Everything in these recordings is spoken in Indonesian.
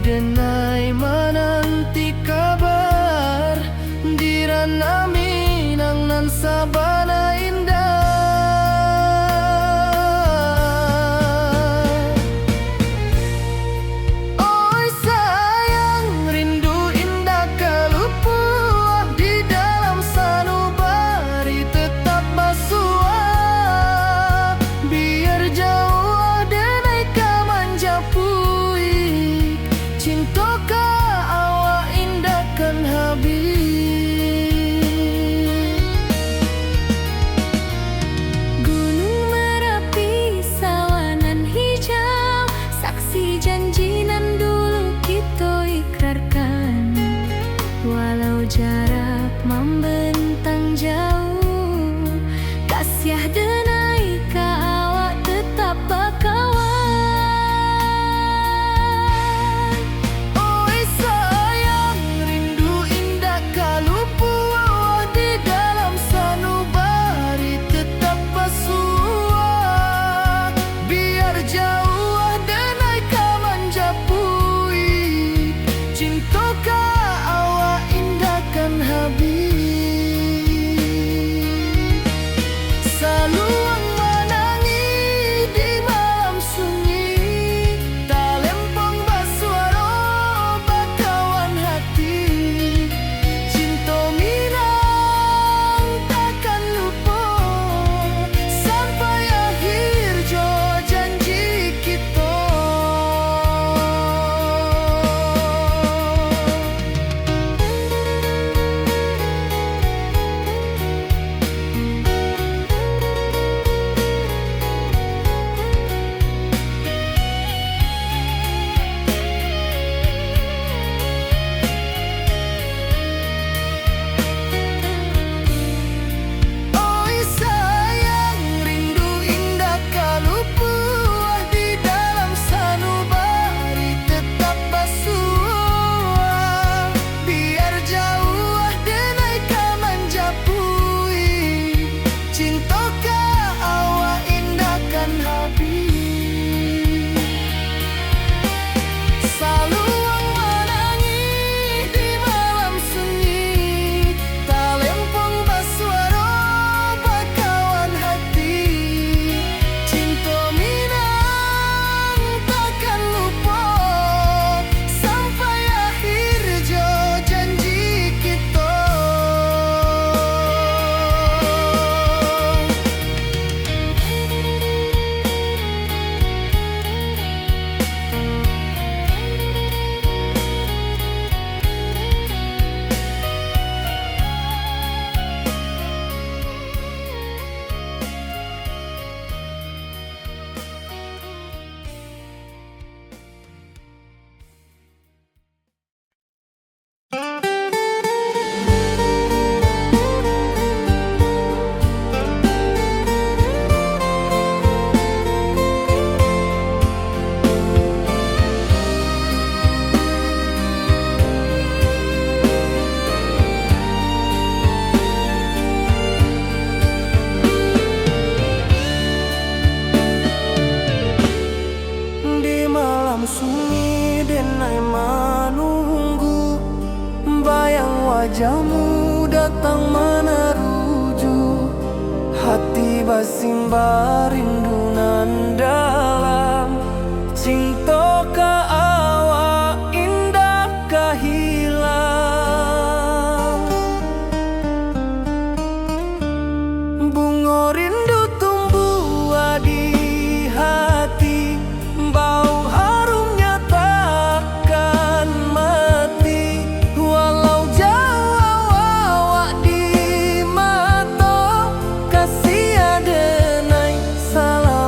denai menanti kabar dirana minang nan sabana indah. Oi sayang, rindu indah kalupuah di dalam sanubari tetap basua. Biar jauh denai kamanja puik, cinta ka awak indahkan habis. Gunung Merapi, sawanan hijau, saksi janji nan dulu kita ikrarkan. Walau jarak membentang jauh, kasiah denai ka awak tetap bakawan. Oi sayang, rindu indah kalupuah di dalam sanubari tetap basua. Biar jauh denai kamanja puik, cinta ka awak indahkan habis. Saluang menangi di malam sunyi, talempong basuaro bakawan hati. Cinta minang takkan lupa sampai akhir jo janji kita. Oi sayang, rindu indah kalupuah di dalam sanubari tetap basua. Biar jauh denai kamanja puik, cinta ka awak indahkan habis. Saluang menangi di malam sunyi, talempong basuaro bakawan hati. Cinta minang takkan lupa sampai akhir jo janji kita. Di malam sunyi denai menunggu, bayang wajahmu datang meneruju. Hati basimba rindu nan dalam, cinta ka awak indah ka hilang. Bunga rindu tumbuh di hati, bau harumnya takkan mati. Walau jauh awak di mata, kasih denai salam.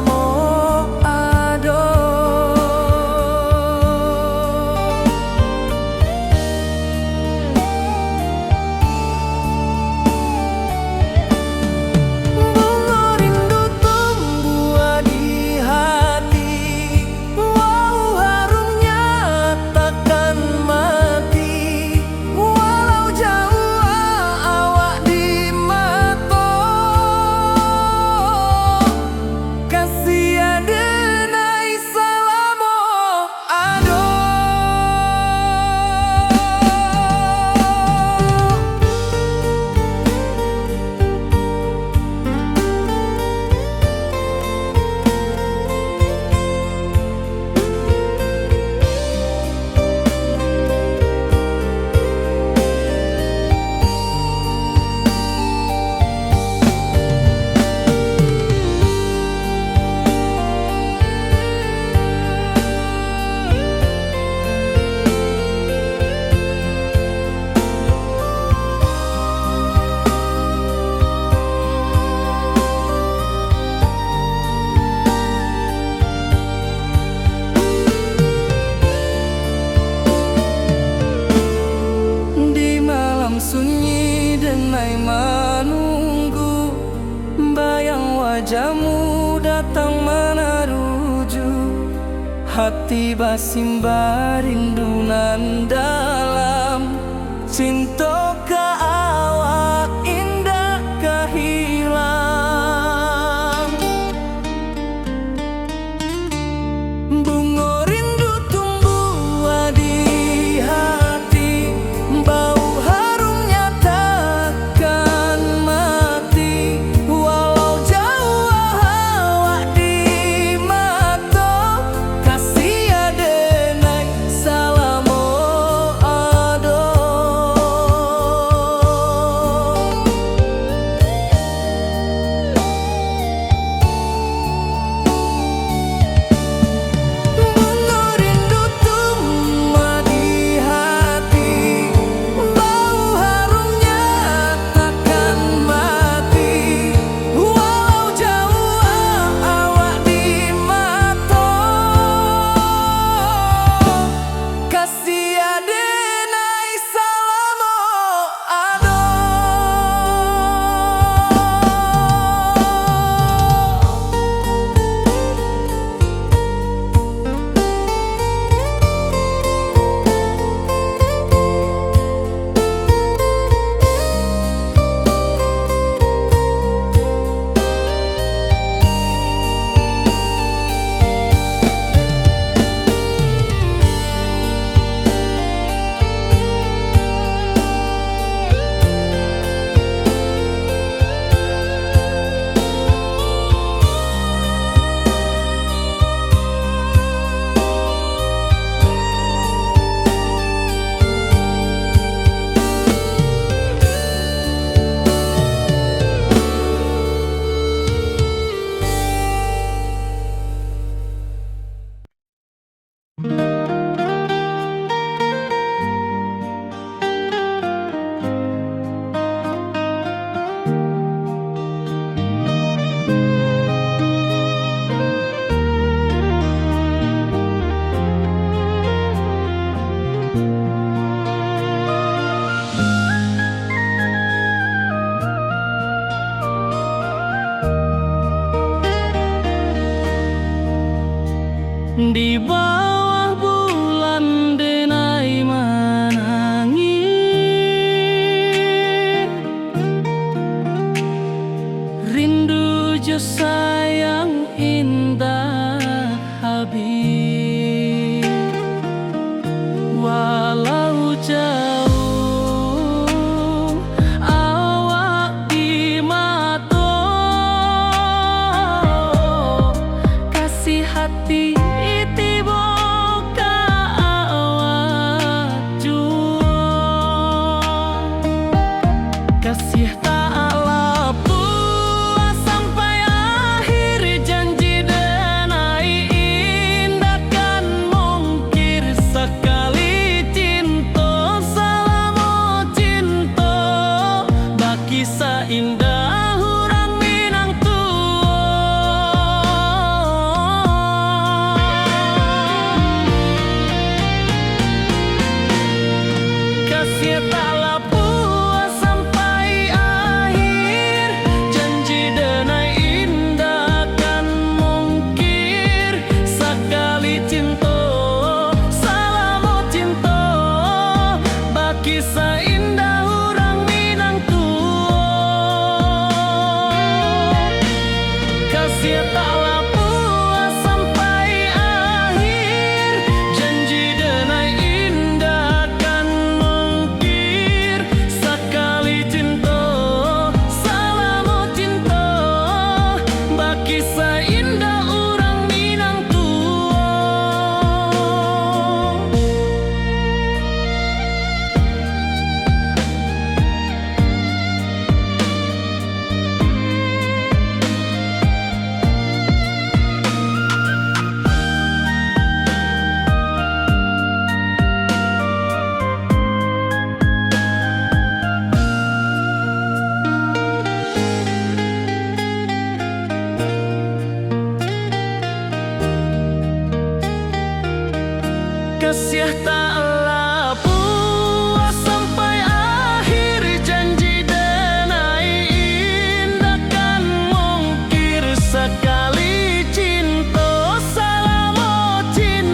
hati basimba rindunan dalam cinta ka awak indah kahilang. Bunga rindu tumbuh di hati, bau harumnya takkan mati. Walau jauh awak di mata, kasih adenai salamo ado. Bunga rindu tumbuh di hati, bau harumnya takkan mati. Walau jauh awak di mata, kasih adenai salamo ado. Di bawah bulan denai menangis, rindu jo sayang indah habis. Walau jauh awak di mata, kasih hati tiba ka awak jua. Kasih tak lepas sampai akhir, janji denai indah kan mungkir. Sekali cinta salamo cinta, baki seindah hurang Minang kasih tak lepas sampai akhir, janji denai indah kan mungkir. Sekali cinta salamo cinta, baki seindah hurang Minang kasih tak lepas sampai akhir, janji denai indah kan mungkir. Sekali cinta salamo cinta, baki seindah urang Minang kasih tak lepas sampai akhir, janji denai indah kan mungkir. Sekali cinta salamo cinta,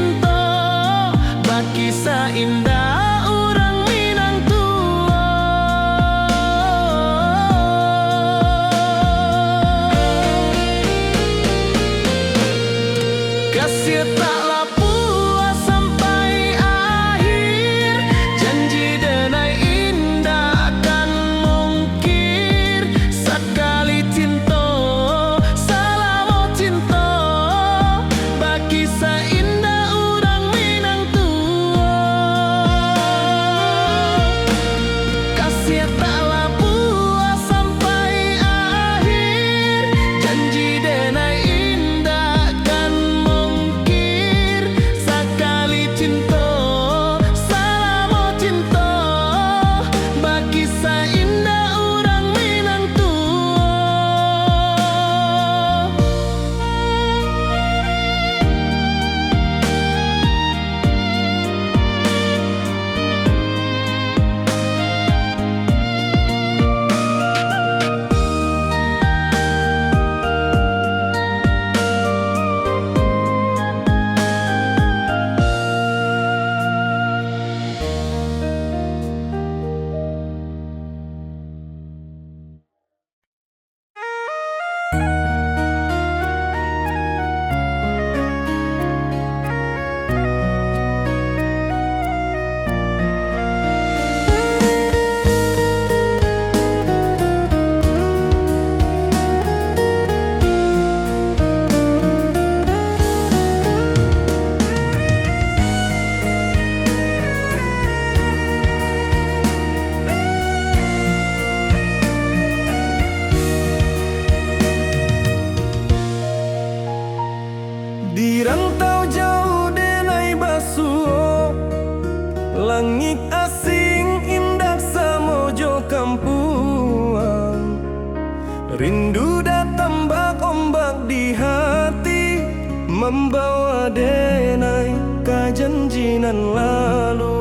nan lalu.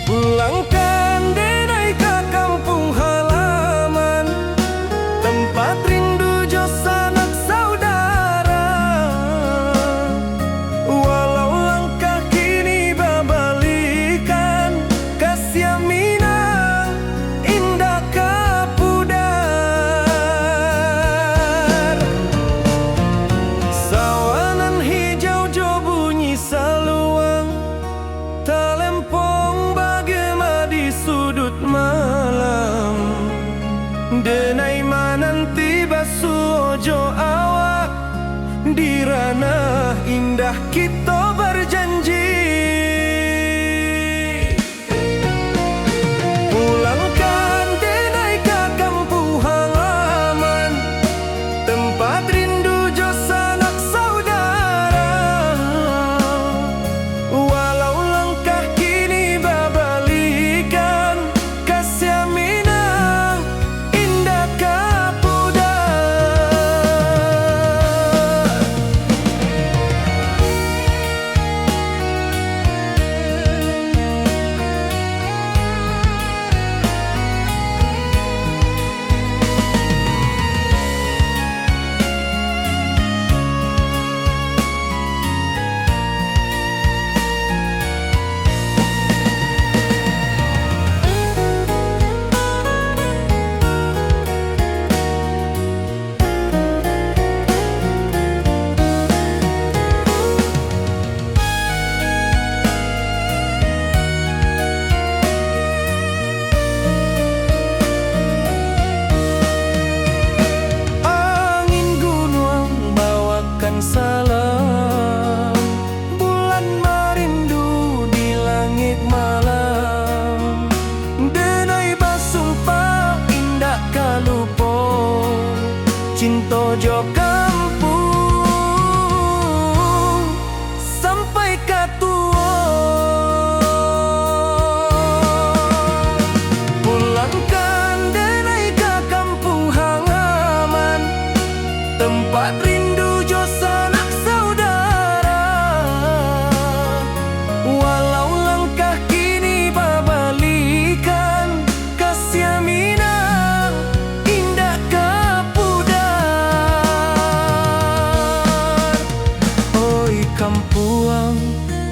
Pulangkan denai ke kampung halaman, tempat rindu jo sanak saudara. Walau langkah kini babalikan, kasih minang indah kapudar. Sawanan hijau jo bunyi saluang, talempong bagema di sudut malam. Denai mananti basuojo awak, di ranah indah kita berjanji. Pulangkan denai ke kampung halaman, tempat rindu jo sanak saudara. Walau langkah kini babalikan, kasih minang indah kapudar. Angin gunung bawakan salam, bulan merindu di langit malam. Denai basumpah indah kalupo, cinta jo kampung sampai katua. Pulangkan denai ke kampung halaman, tempat rindu jo sanak saudara. Walau langkah kini babalikan, kasih minang indah kapudar. Oi kampuang,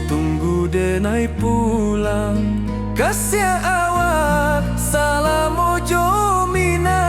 tunggu denai pulang, kasih awak salam ojo minang.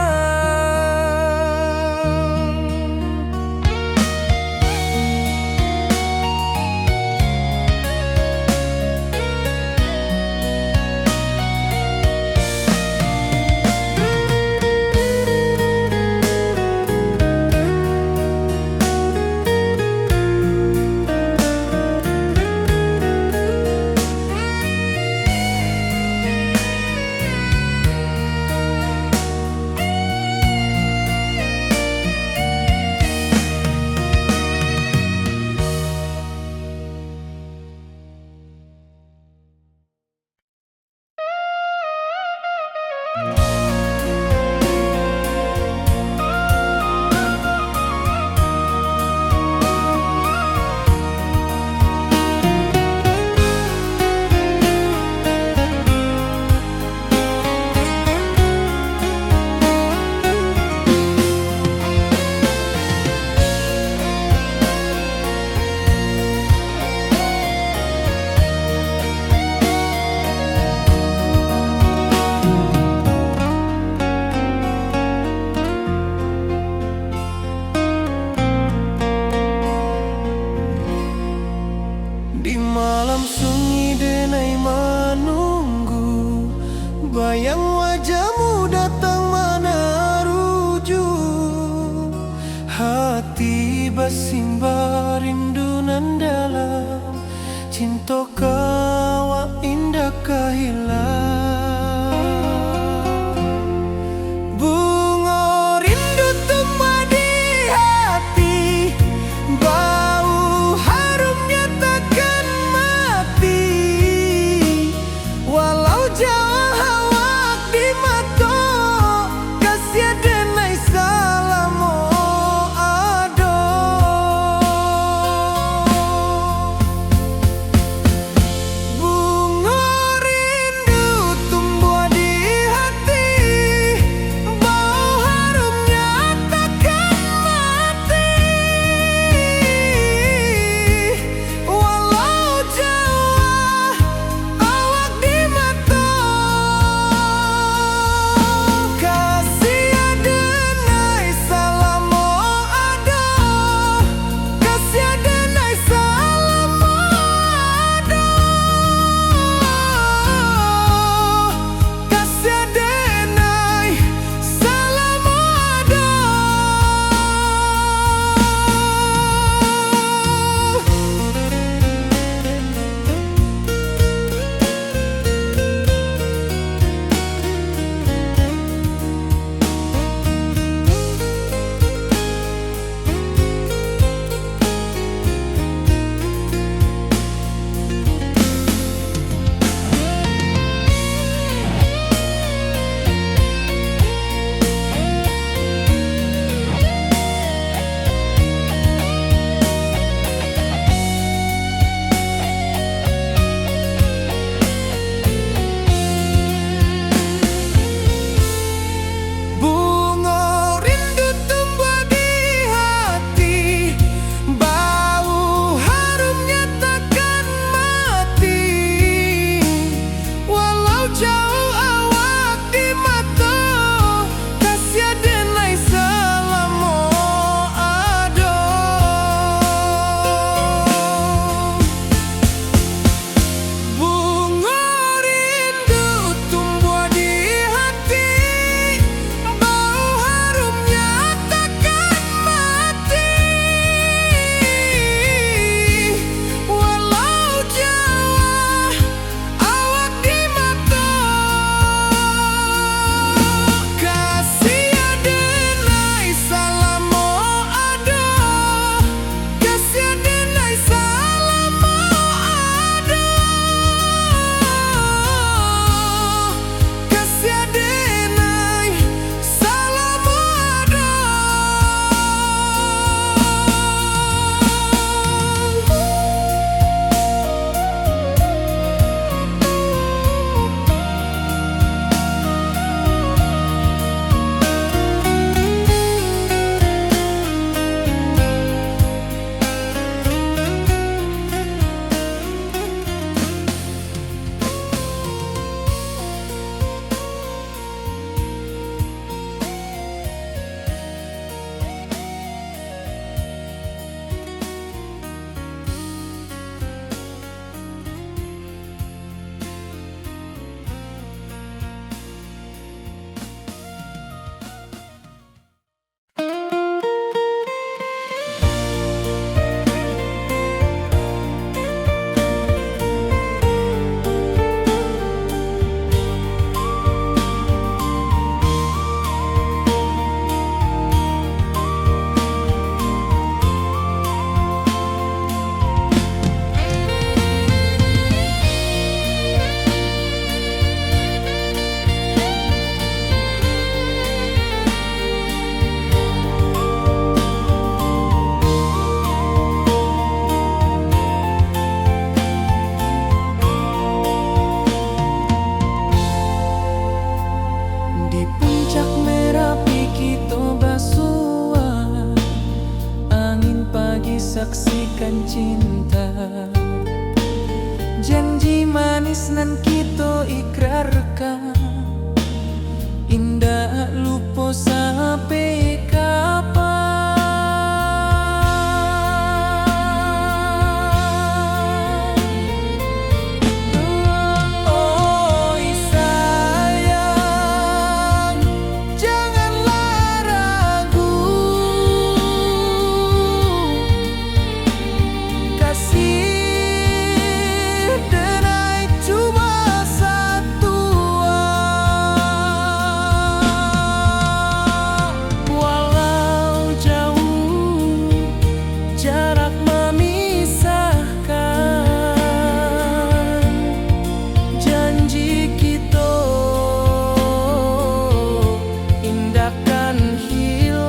dan cinta. Janji manis nan kita ikrarkan, indah lupa sampai kapan. Oi sayang, janganlah ragu, kasih denai cuma satu. Walau jauh jarak memisahkan, janji kita indahkan hilang.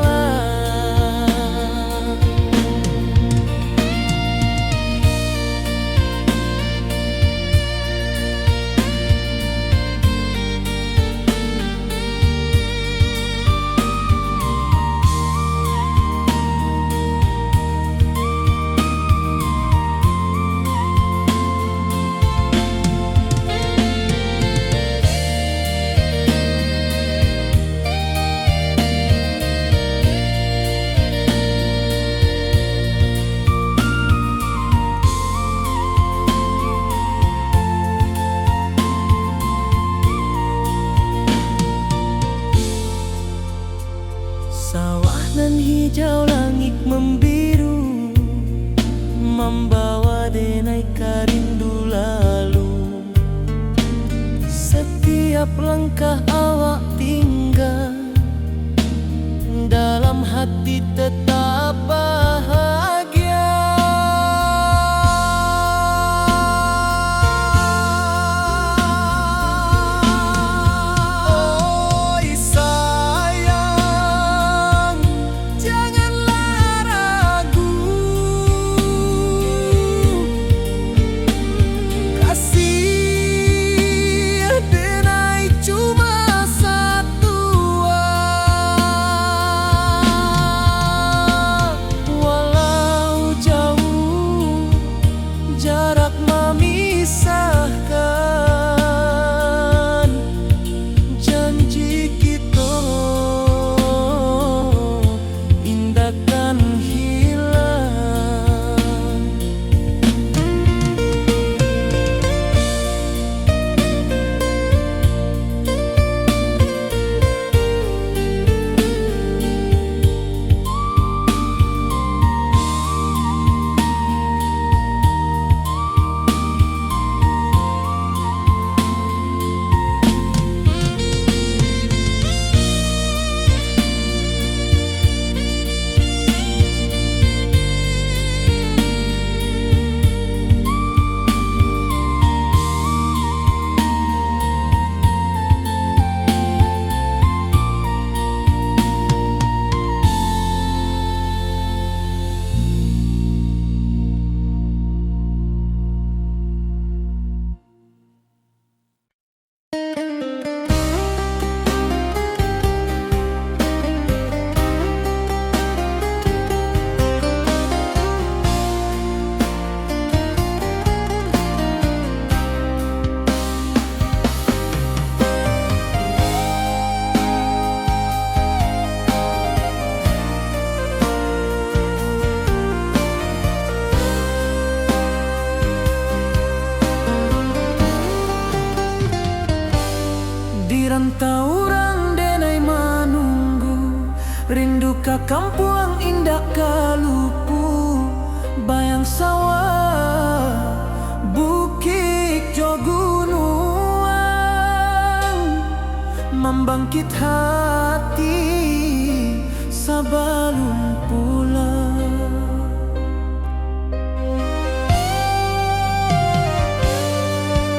Sawah nan hijau, langit membiru, membawa denai karindu lalu. Setiap langkah awak tinggal, dalam hati tetap bahagia. Oi sayang, janganlah ragu, kasih denai cuma satu. Walau jauh jarak memisahkan, janji kita indahkan hilang. Di rantau orang denai menunggu, rindu ka kampung indah kalupu. Bayang sawah, bukit jo gunung, membangkit hati sebelum pulang.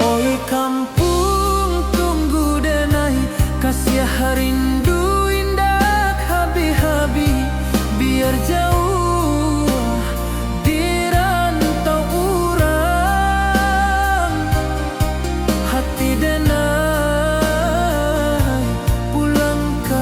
Oi kampung tunggu denai, kasih rindu indah habi-habi, biar jauh di rantau urang. Hati denai pulang ke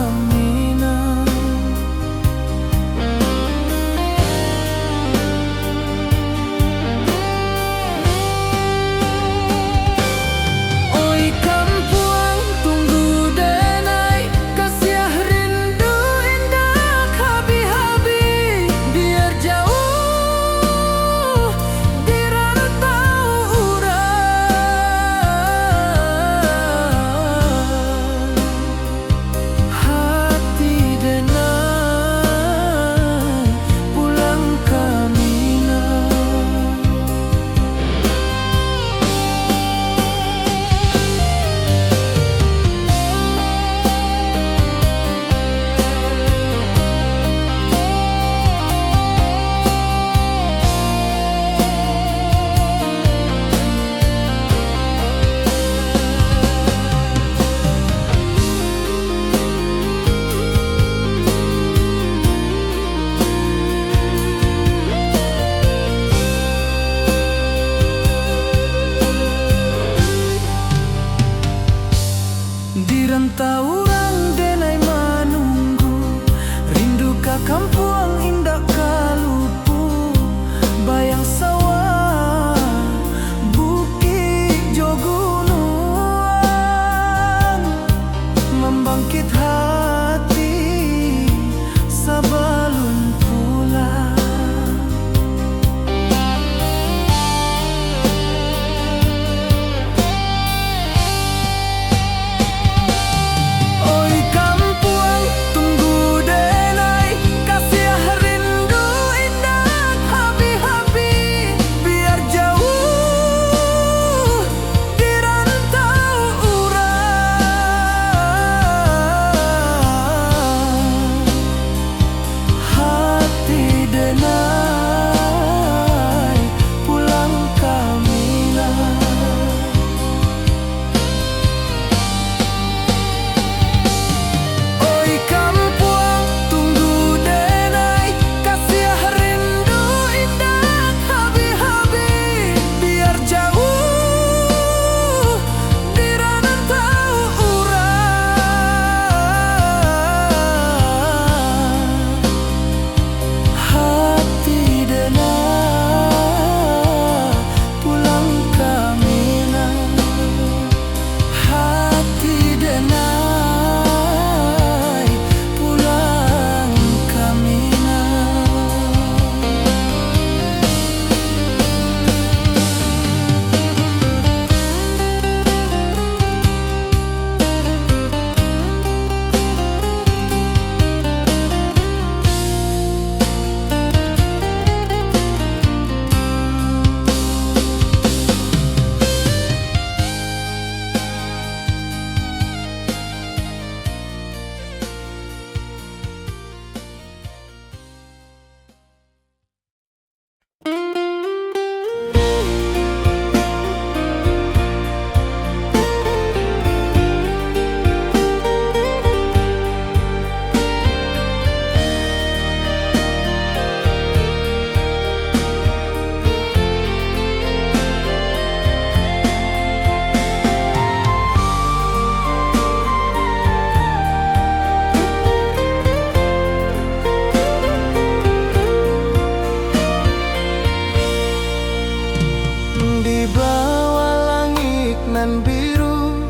nan biru,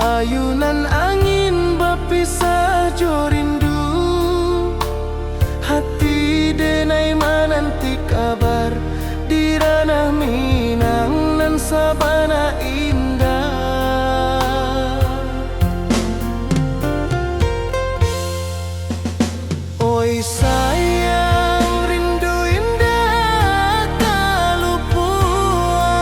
ayunan angin bapisah jo rindu. Hati denai mananti kabar di ranah Minang nan sabana indah. Oi sayang, rindu indah kalupua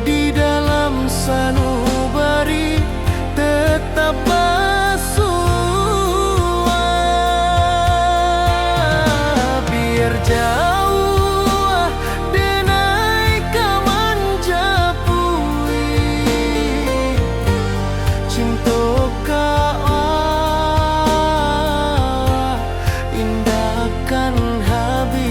di dalam sanubari tetap bersua. Biar jauh denai kamanjapui cinta indahkan habis.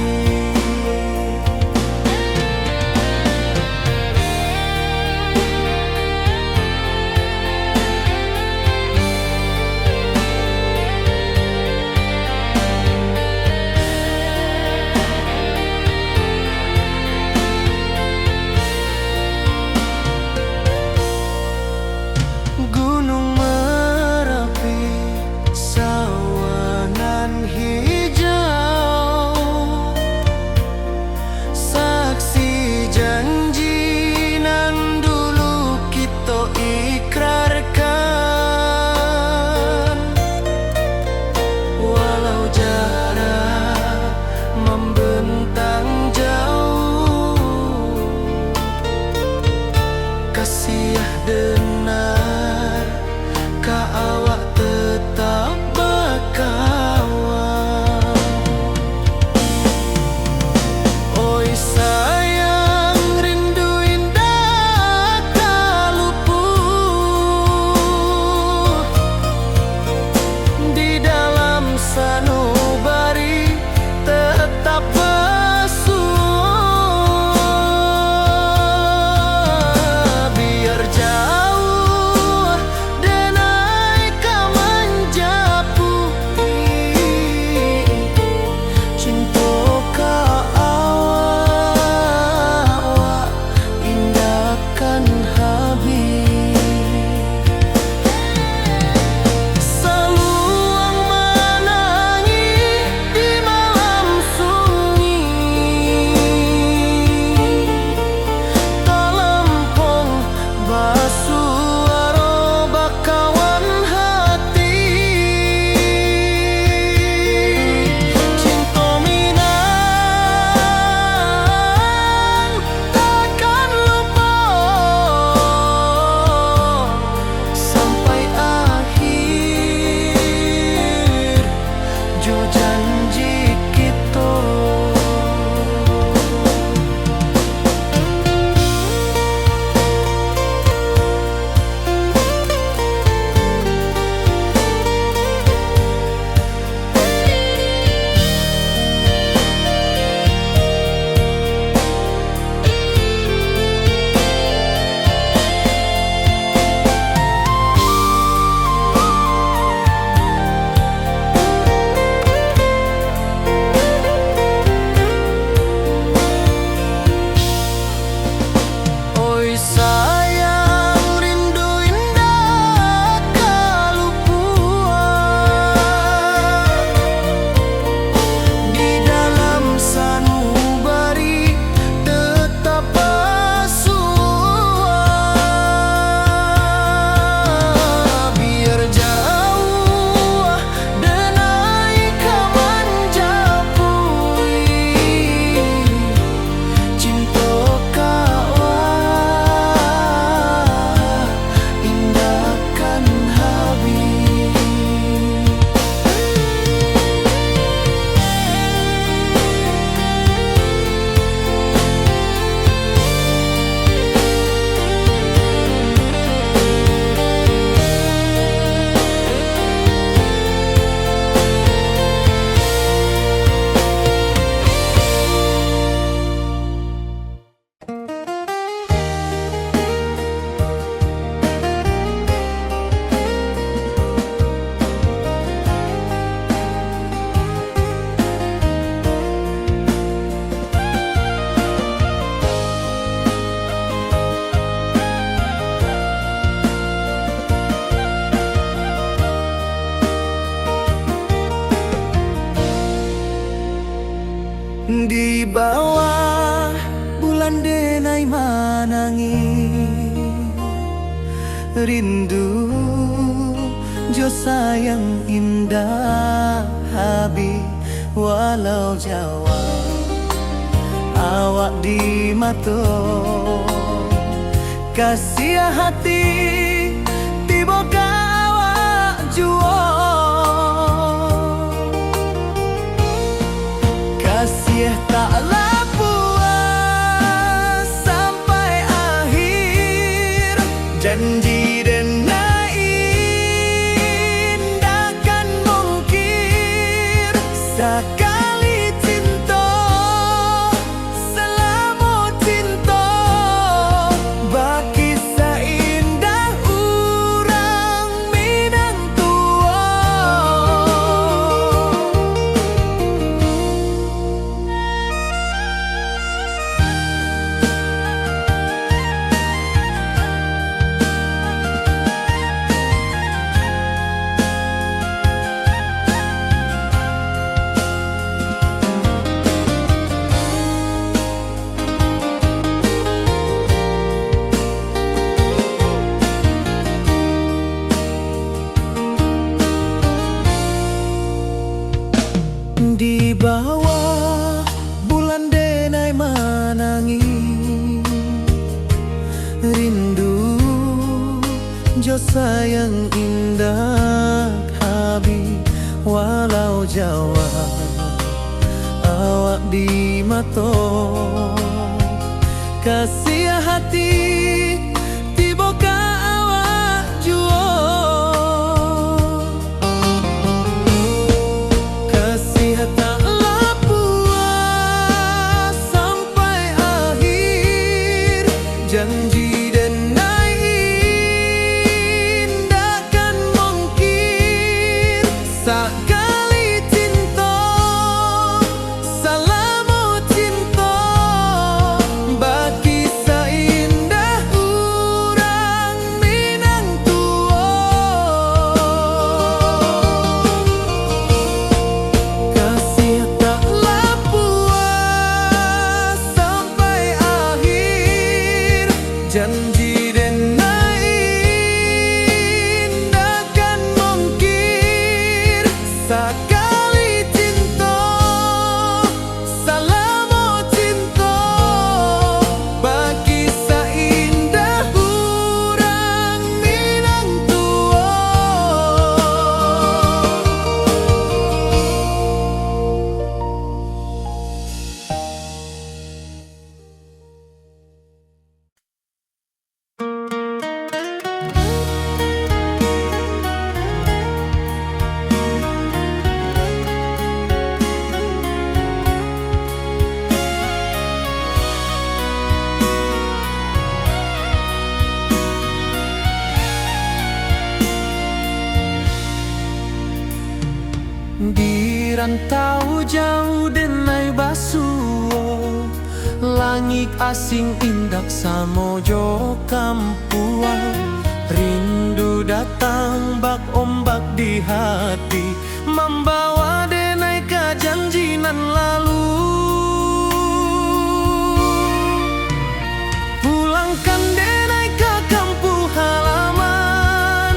Di bawah bulan denai manangi rindu jo sayang indah habi walau Jawa awak di mato kasih hati tiba ka awak juo kasih taklah puas sampai akhir janji denai indakan mungkir sekali cinta selama cinta baki seindah urang Minang tua. Di bawah bulan denai manangi rindu jo sayang indah habi walau Jawa awak di mato kasih hati tiba ka awak juo kasih taklah puas sampai akhir janji denai indakan mungkir sekali cinta selama cinta baki seindah urang Minang tua kasih taklah puas sampai akhir janji denai indakan mungkir sekali cinta selama cinta baki seindah urang Minang tua. Di rantau jauh denai basuo langit asing indak samojo kampuan rindu datang bak ombak di hati membawa denai ke janji nan lalu pulangkan denai ke kampung halaman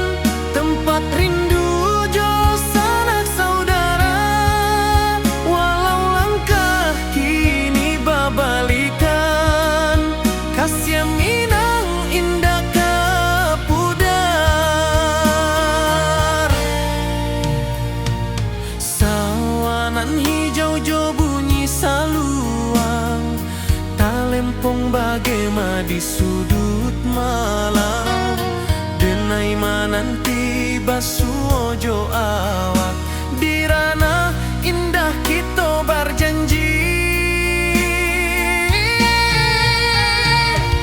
tempat rindu jo sanak saudara walau langkah kini babalikan kasih Minang indah ke pudar sawanan hijau jo bunyi saluang talempong bagema di sudut malam denai mananti basuo jo awak di ranah indah kita berjanji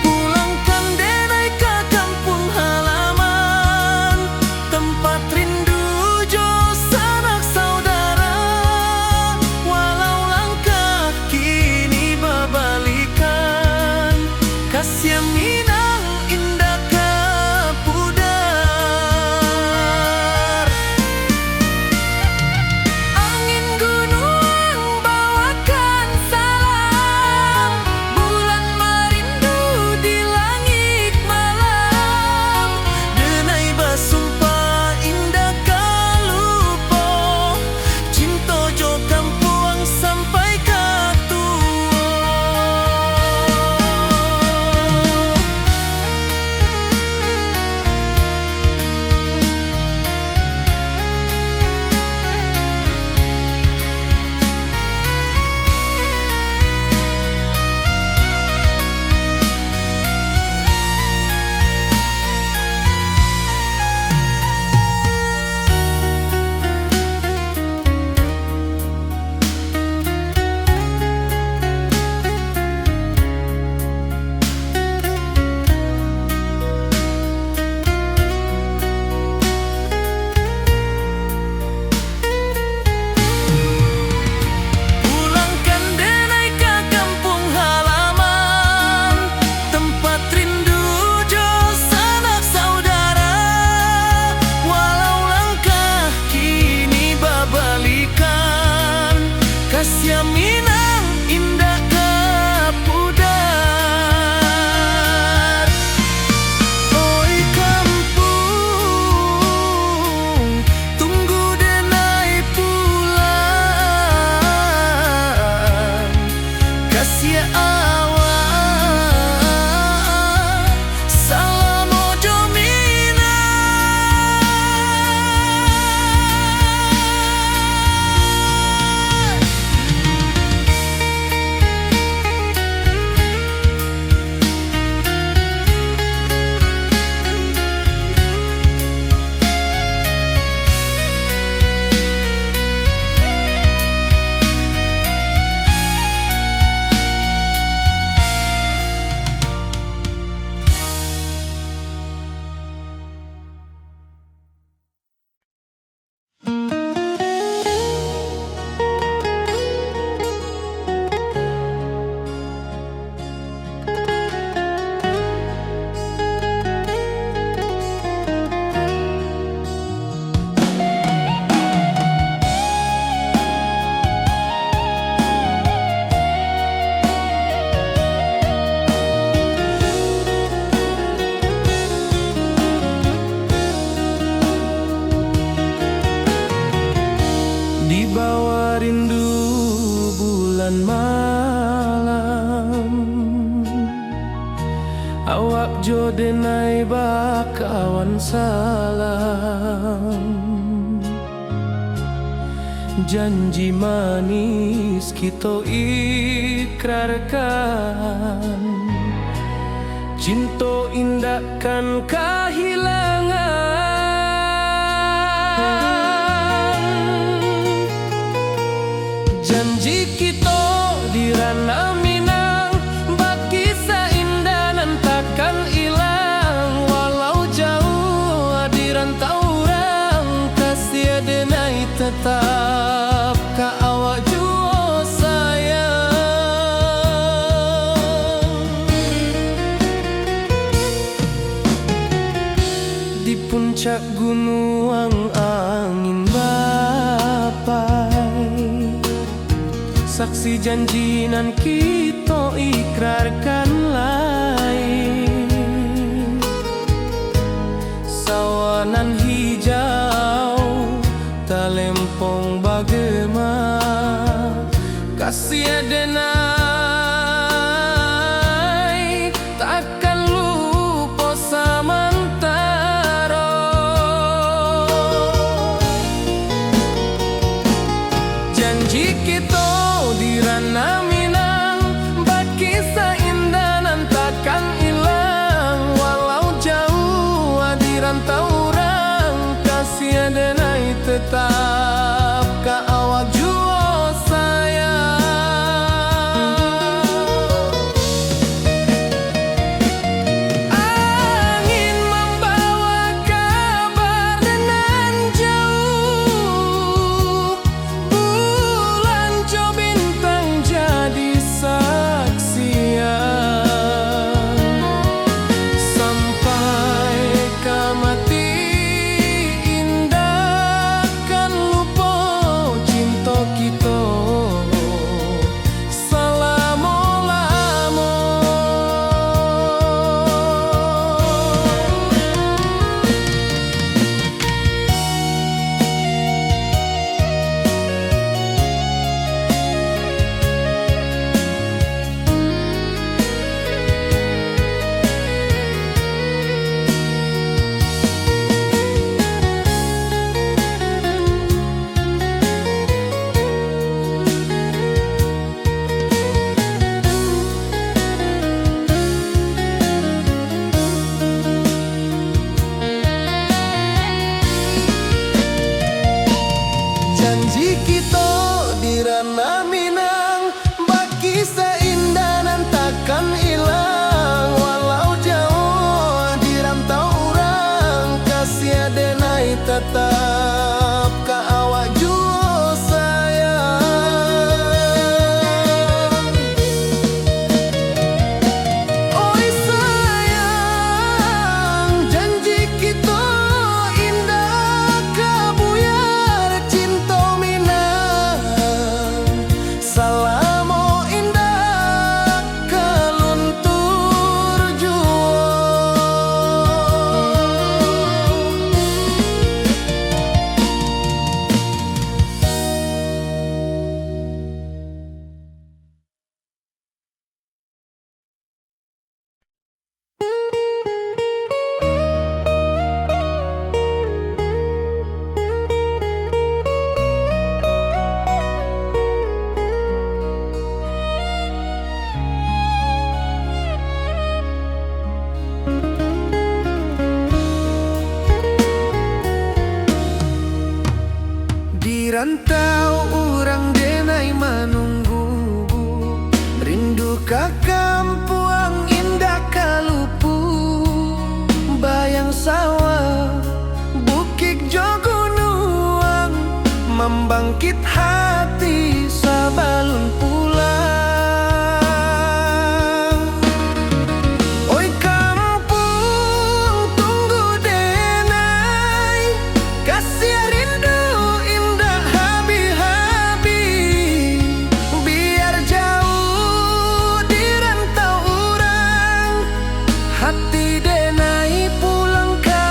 pulangkan denai ke kampung halaman tempat rindu jo sanak saudara walau langkah kini babalikan kasih Minang indah ke pudar malam. Awak jo denai bakawan salam. Janji manis kita ikrarkan, cinta indahkan kehilangan. Janji kita di ranah Minang, baki seindah nan takkan hilang. Walau jauh di rantau orang, kasih denai tetap ka awak jua sayang. Di puncak gunung angin bapai, saksi janji nan kita ikrarkan lain. Sawanan hijau talempong bagema, kasih denai takkan lupa samantara. Janji kita di ranah Minang, baki seindah nan takkan hilang. Walau jauh di rantau orang, kasih denai tetap ka awak jua sayang. Angin membawa kabar nan jauh, bulan jo bintang jadi saksian. Sampai ke mati indah kan lupa cinta kita selama-lama. Janji kita di ranah Minang, baki seindah nan takkan hilang. Walau jauh di rantau orang, kasih denai tetap ka awak jua sayang. Oi sayang, janji kita indah kabuyar cinta Minang. Salamo indah keluntur jua. Di rantau orang denai menunggu, rindu ka kampung indah kalupu. Bayang sawah, bukit jo gunung, membangkit hati sabalun pulang. Oi kampung tunggu denai, kasih rindu indah habi-habi. Biar jauh di rantau orang, hati denai pulang ka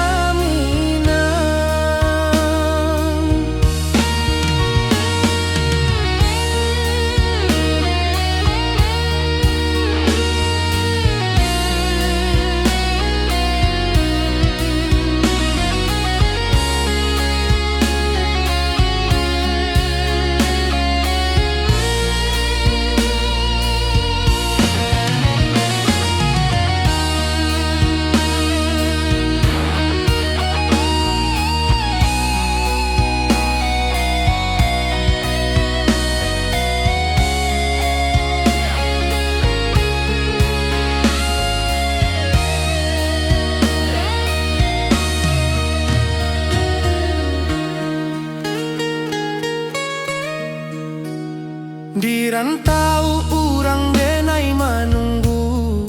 urang denai manunggu,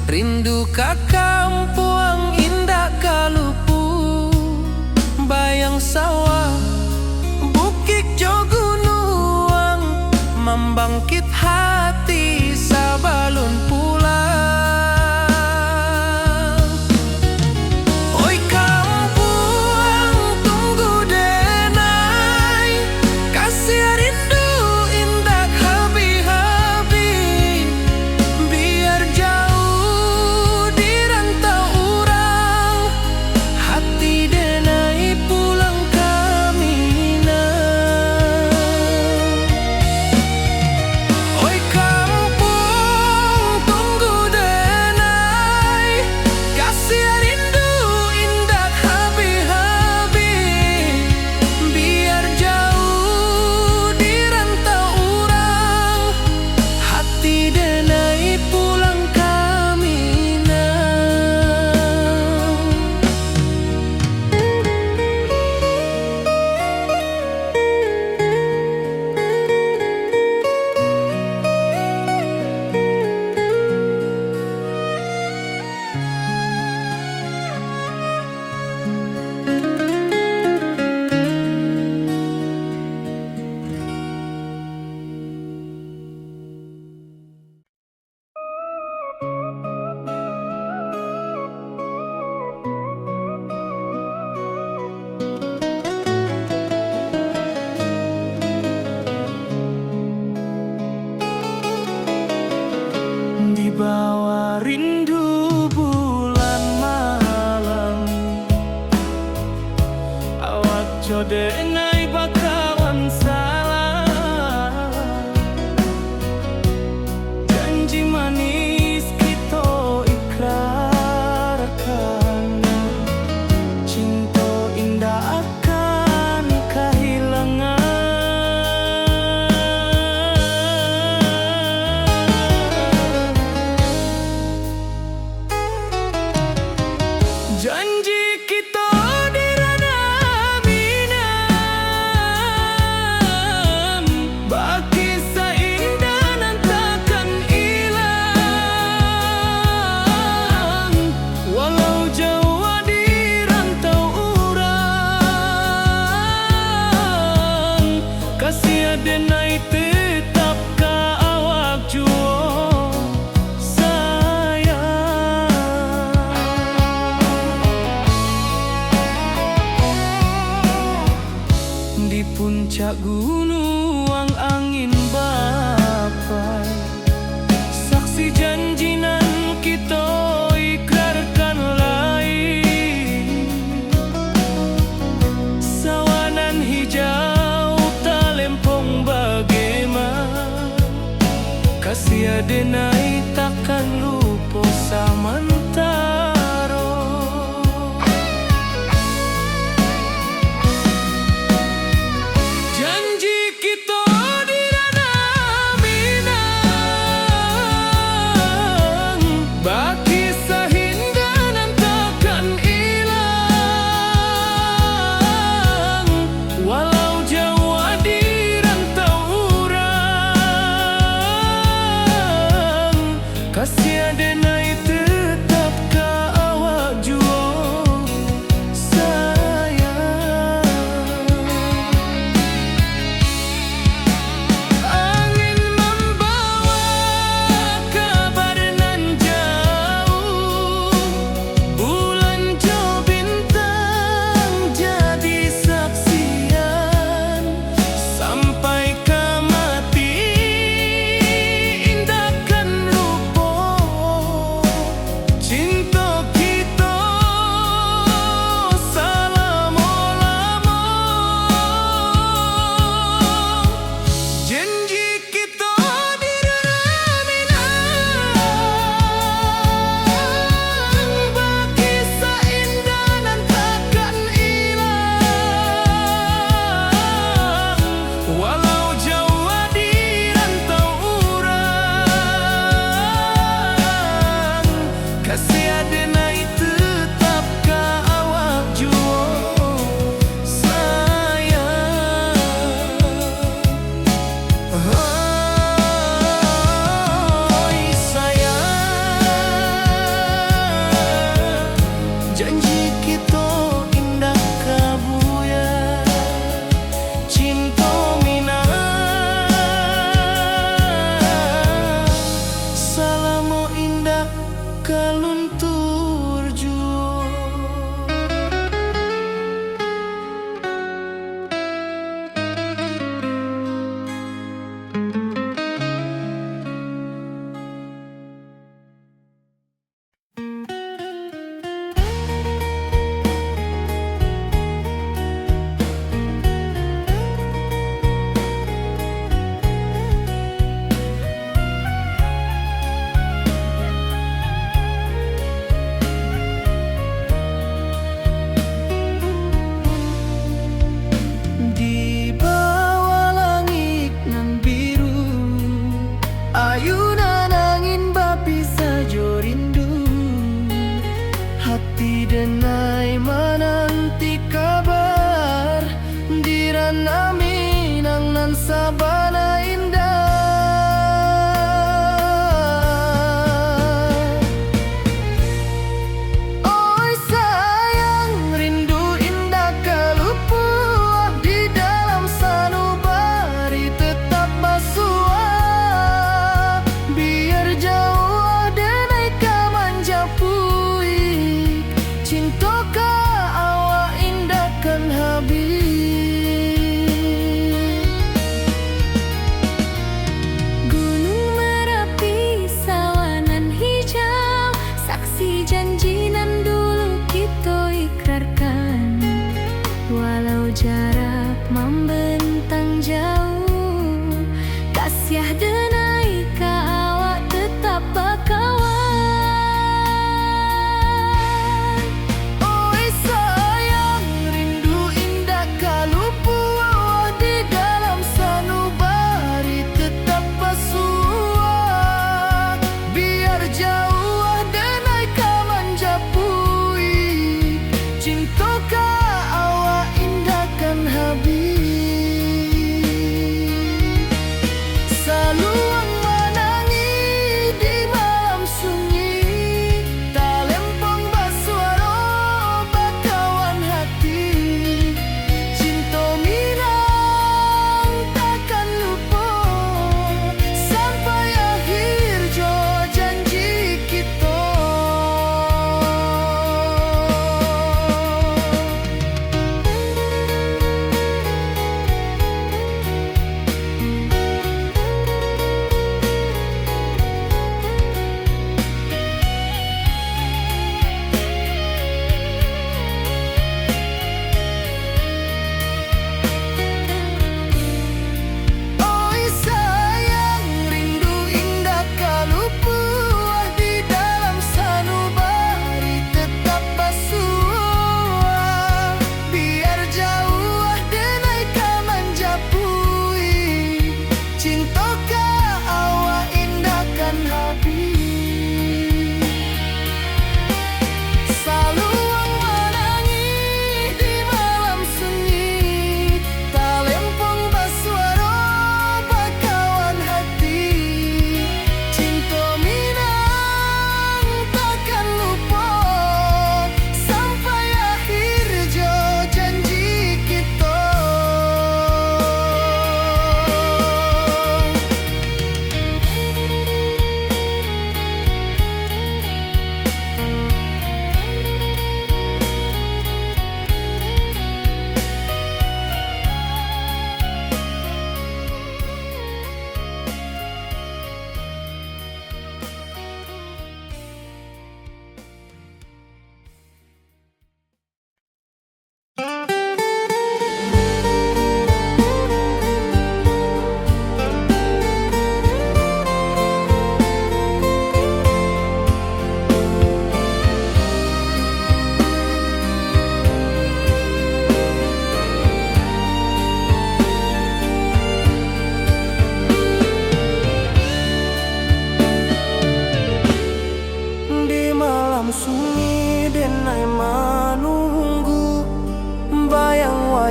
rindu ka kampuang indah kalupu, bayang sawah bukit jo gunung, membangkit hati sabalun pulang. Oi kampuang tunggu denai, kasih rindu indah habi-habi, biar jauh di rantau urang, hati denai pulang ke Minang. Oi kampung tunggu denai, kasih rindu indah habi-habi, biar jauh di rantau urang, hati denai pulang ke Minang. Di bawah rindu bulan malam, awak jodenai bakawan salah, janji manis kita ikrarkan, cinta indah akan kehilangan. Janji kita di ranah Minang, baki seindah nan takkan hilang, walau jauh di rantau urang, kasih denai tetap ka awak juo sayang. Di puncak gunung angin bapai, saksi janji nan kita ikrarkan lain, sawanan hijau talempong bagaimana, kasih denai takkan lupa samantara. Janji kita di ranah Minang, baki sahindah nan takkan hilang, walau jauh di rantau urang, kasih denai tetap ka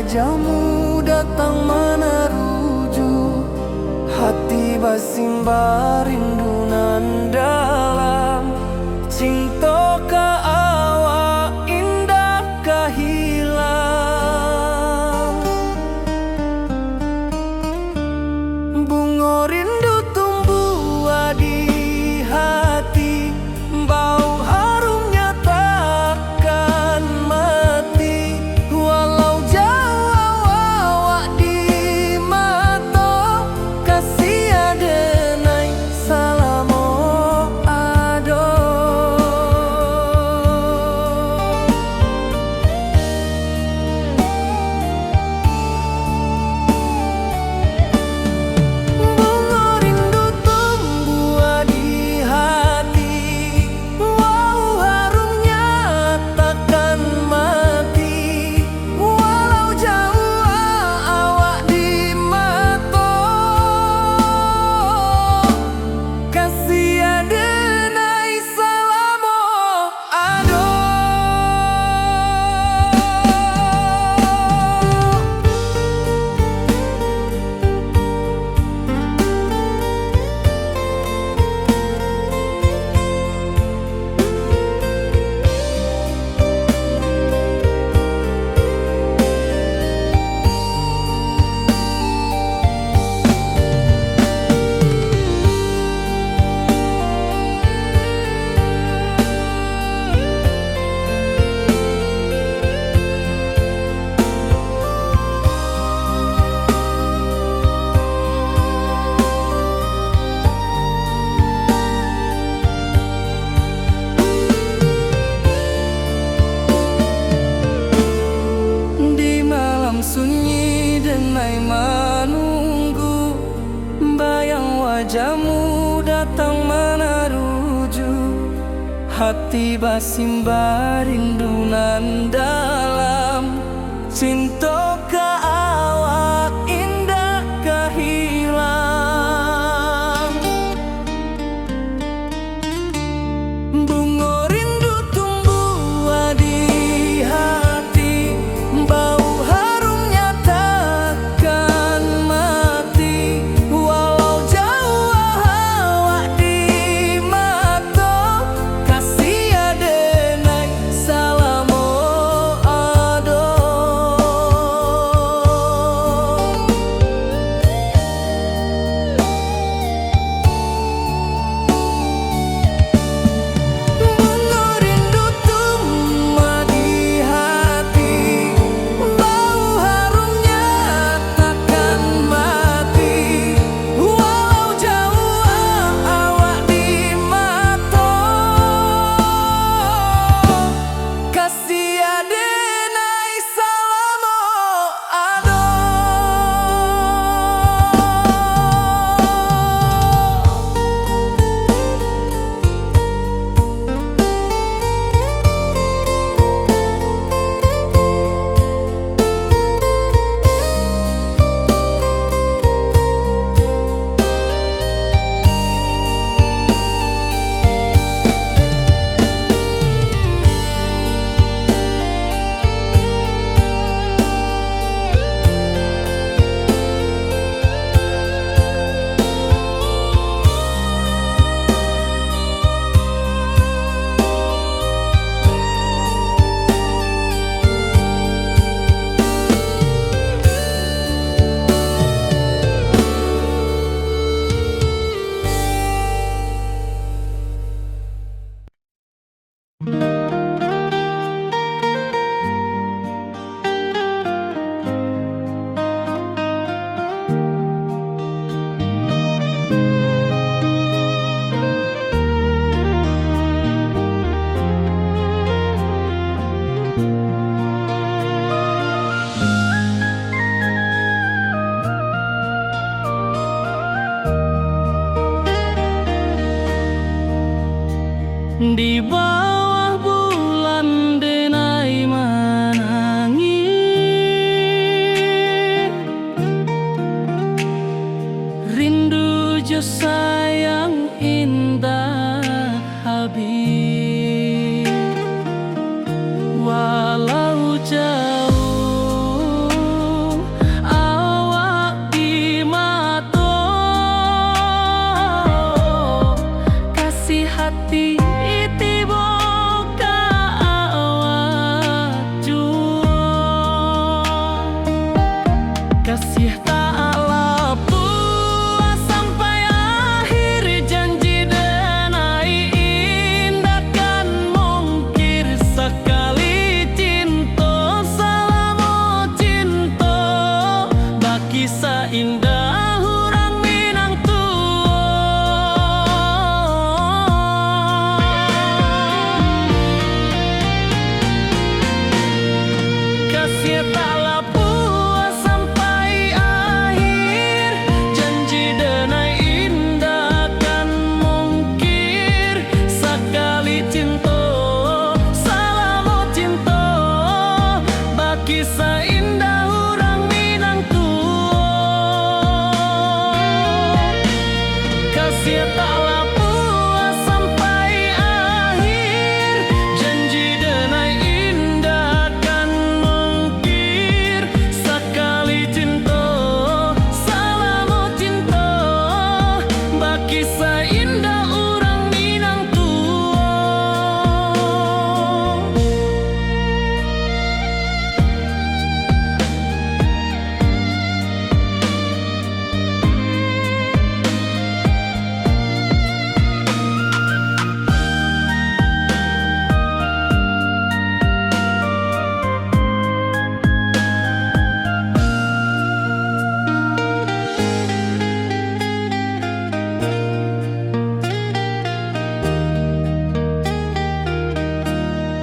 wajahmu datang meneruju, hati basimba rindu nan dalam. Cinta ka awak indah kahilang, bunga rindu tumbuh di hati, bau harumnya takkan mati. Walau jauh awak di mata, kasih adenai salamo ado. Bunga rindu tumbuh di hati, wow harumnya takkan mati. Walau jauh awak di mata, kasih adenai salamo ado. Di malam sunyi denai menunggu, bayang wajahmu datang meneruju, hati basimba rindu nan dalam. Cinta ka awak indah kahilang, bunga rindu tumbuh di hati, bau harumnya takkan mati. Walau jauh awak di mata, kasih adenai salamo ado. Bunga rindu tumbuh di hati, bau harumnya takkan mati. Walau jauh awak di mata, kasih adenai salamo ado. Di bawah bulan denai menangis, rindu jo sayang indah habis. Walau jauh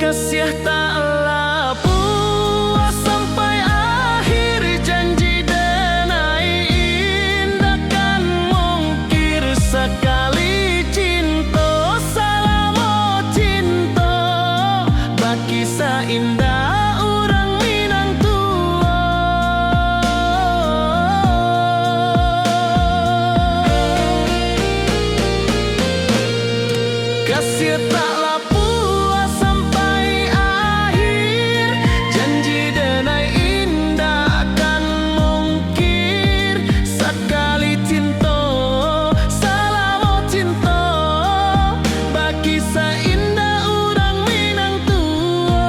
Kasih taklah puas sampai akhir, janji denai indah kan mungkir. Sekali cinta salamo cinta, baki indah orang Minang tua. Kasih taklah puas sampai akhir, janji denai indah kan mungkir. Sekali cinta salamo cinta, baki indah orang Minang tua.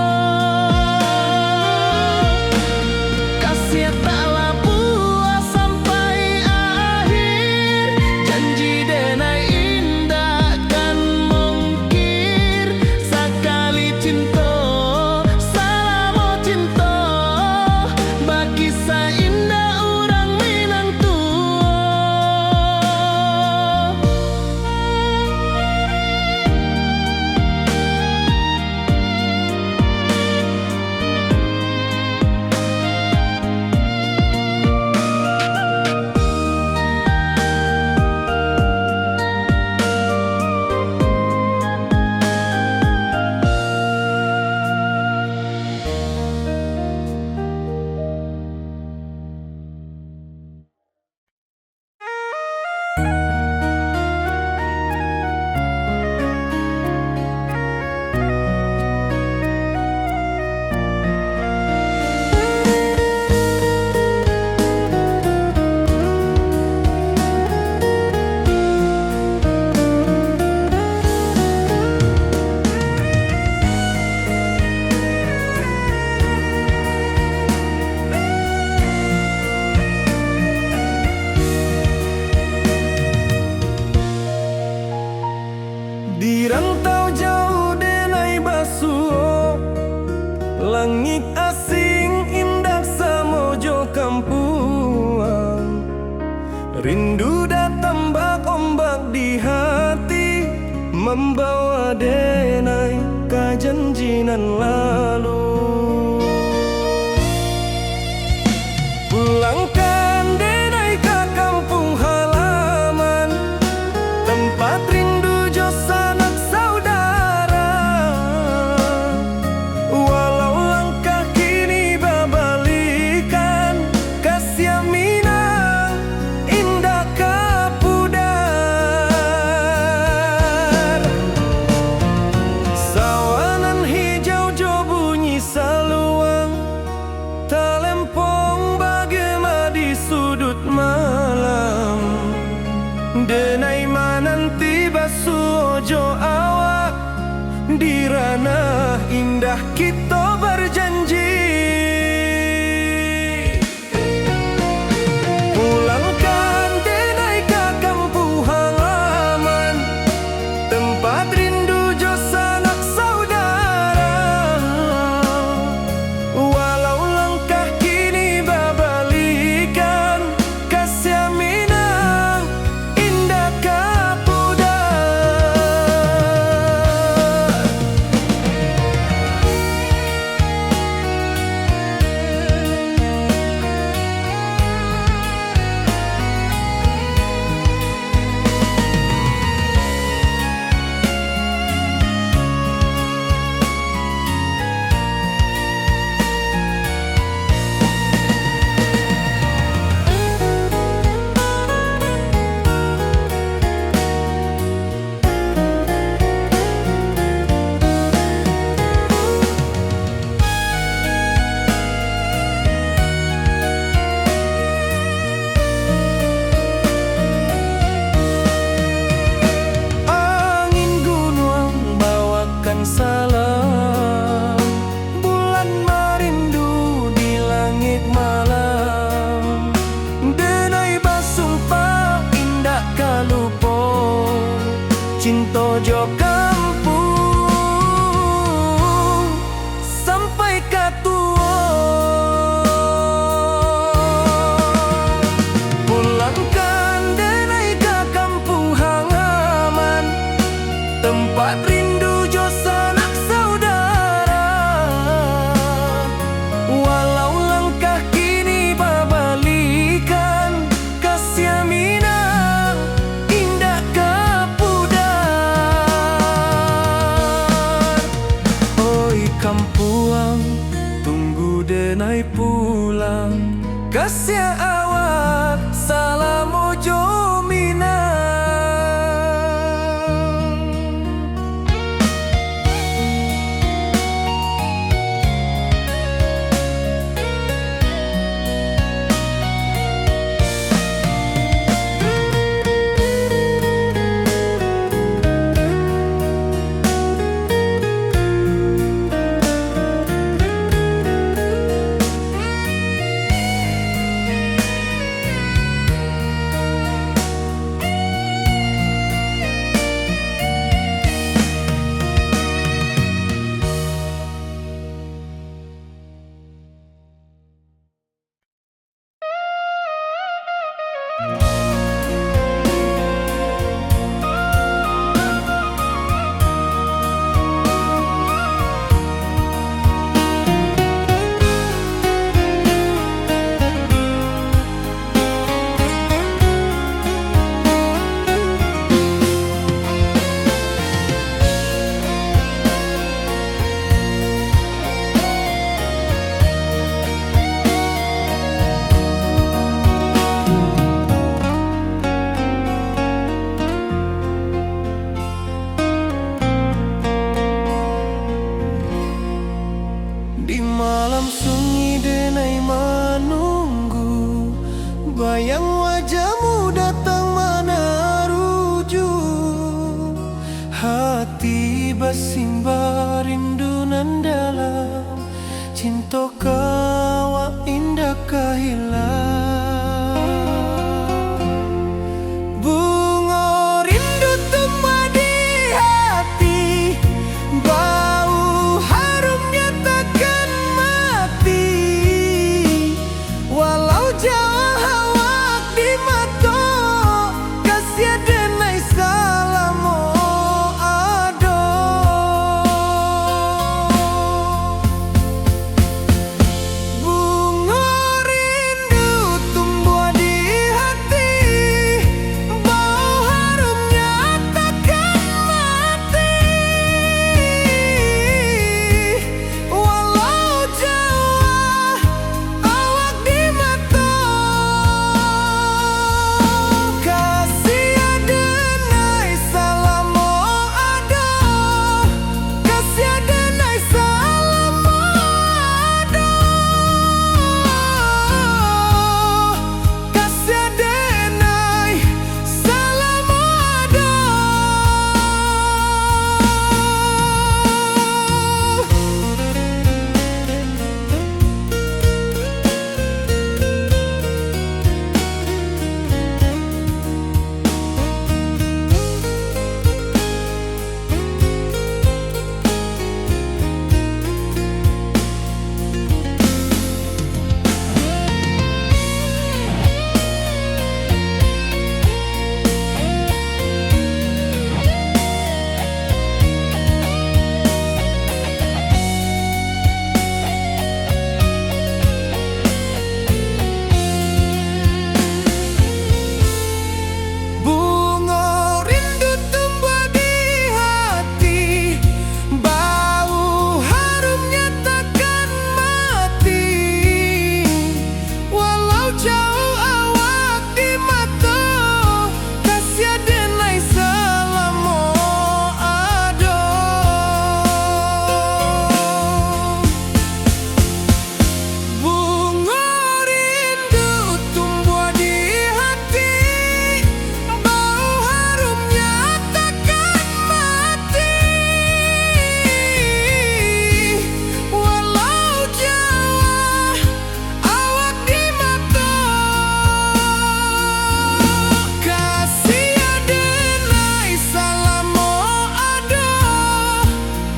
Kasih taklah puas sampai akhir, janji denai indah kan mungkir. Sekali cinta salamo cinta, baki indah orang Minang tua. Di rantau jauh denai basuh, langit asing indah samojo kampuang. Rindu datang bak ombak di hati, membawa denai ke janjinan lalu. Pulangkan denai ke kampung halaman, tempat rindu jo sanak saudara. Walau langkah kini babalikan, kasih Minang indah kapudar. Sawanan hijau jo bunyi saluang, talempong bagema di sudut malam. Denai mananti basuh jo awak, di ranah indah kita berjanji. Pulangkan denai ke kampung halaman, tempat rindu jo sanak saudara. Walau langkah kini babalikan, kasih Minang indah kapudar. Angin gunung bawakan salam, bulan merindu di langit malam. Denai basumpah indah kalupo, cinta jo kampung sampai katua. Pulangkan denai ke kampung halaman, tempat rindu jo sanak saudara. hati bersimba rindu nan dalam, cinta kawa indah kehilang. Bunga rindu tumbuh di hati, bau harumnya takkan mati. Walau jauh awak di mata, kasih denai salamu ada. Bunga rindu tumbuh di hati, bau harumnya takkan mati. Walau jauh awak di mata, kasih denai salamu ada. Kasih denai salamu ada. Kasih denai salamu ada. Bunga rindu tumbuh di hati, bau harumnya takkan mati. Walau jauh awak di mata, kasih denai salamu ada. Bunga rindu tumbuh di hati, bau harumnya takkan mati. Walau jauh awak di mata, kasih denai salamu ada.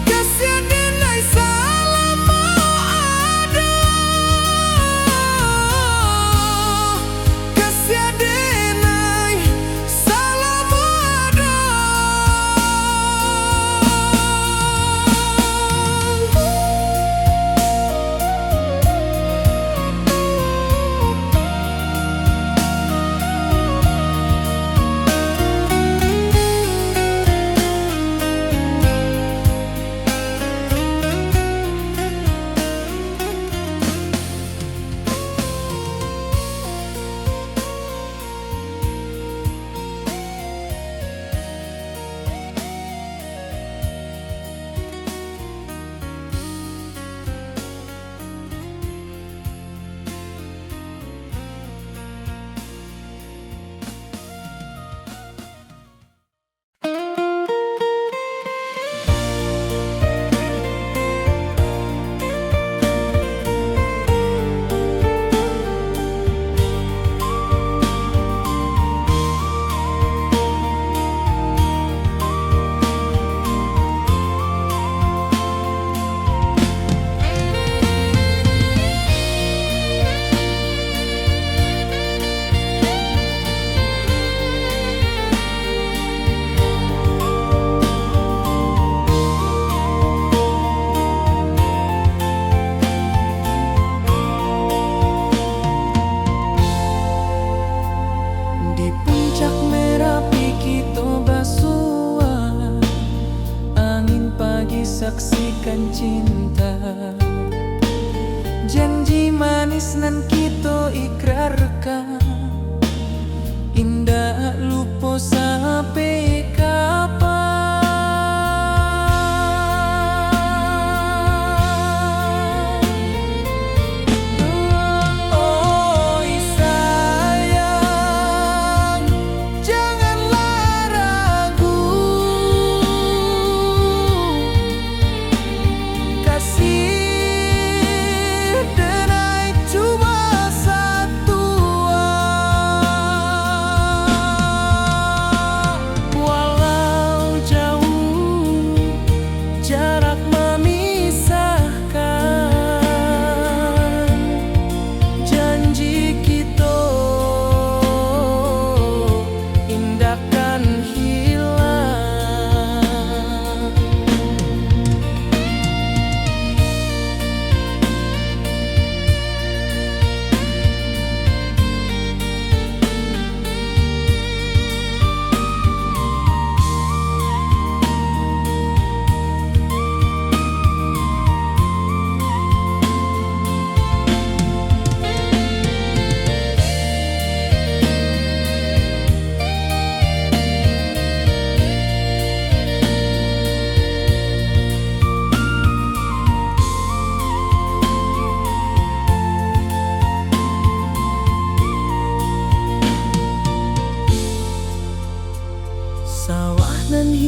Kasih denai salamu ada. Kasih denai salamu ada. Di puncak Merapi kita bersua, angin pagi saksikan cinta. Janji manis nan kita ikrarkan, indah lupa sampai kapan. Oi sayang, janganlah ragu.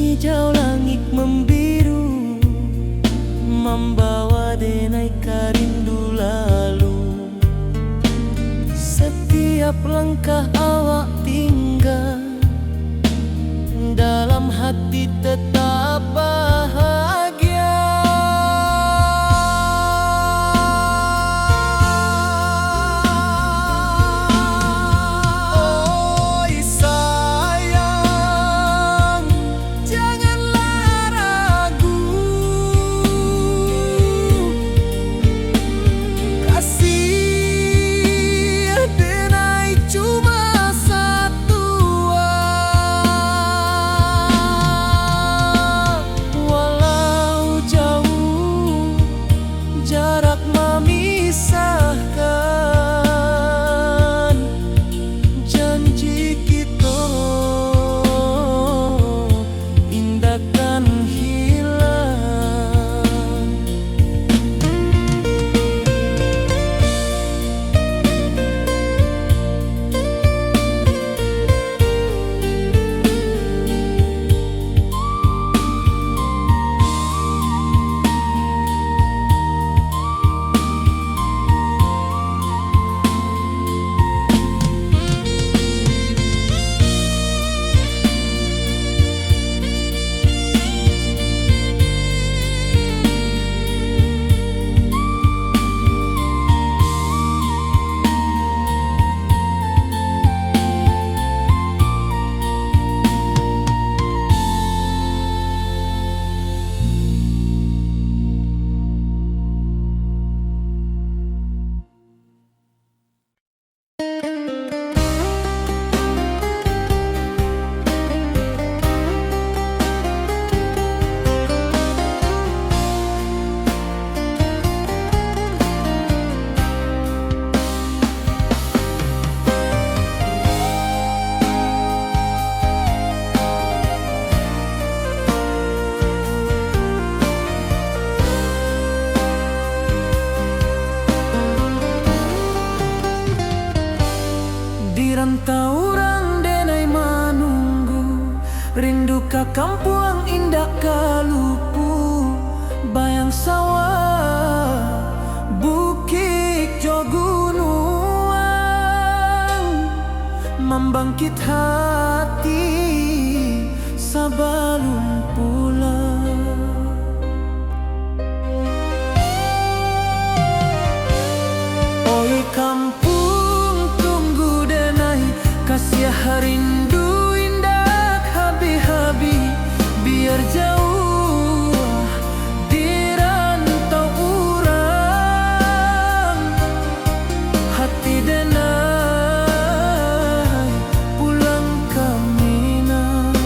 hijau langit membiru, membawa denai rindu lalu. Setiap langkah awak tinggal, dalam hati tetap bahagia. Oi sayang, janganlah ragu, kasih denai cuma satu. Walau jauh jarak memisahkan, janji kita indahkan hilang. Di rantau orang denai menunggu, rindu ka kampung indah kalupu, bayang sawah bukit jo gunung, membangkit hati sebelum pulang. Oi kampung tunggu denai, kasih rindu indah habi-habi, biar jauh di rantau urang, hati denai pulang ke Minang.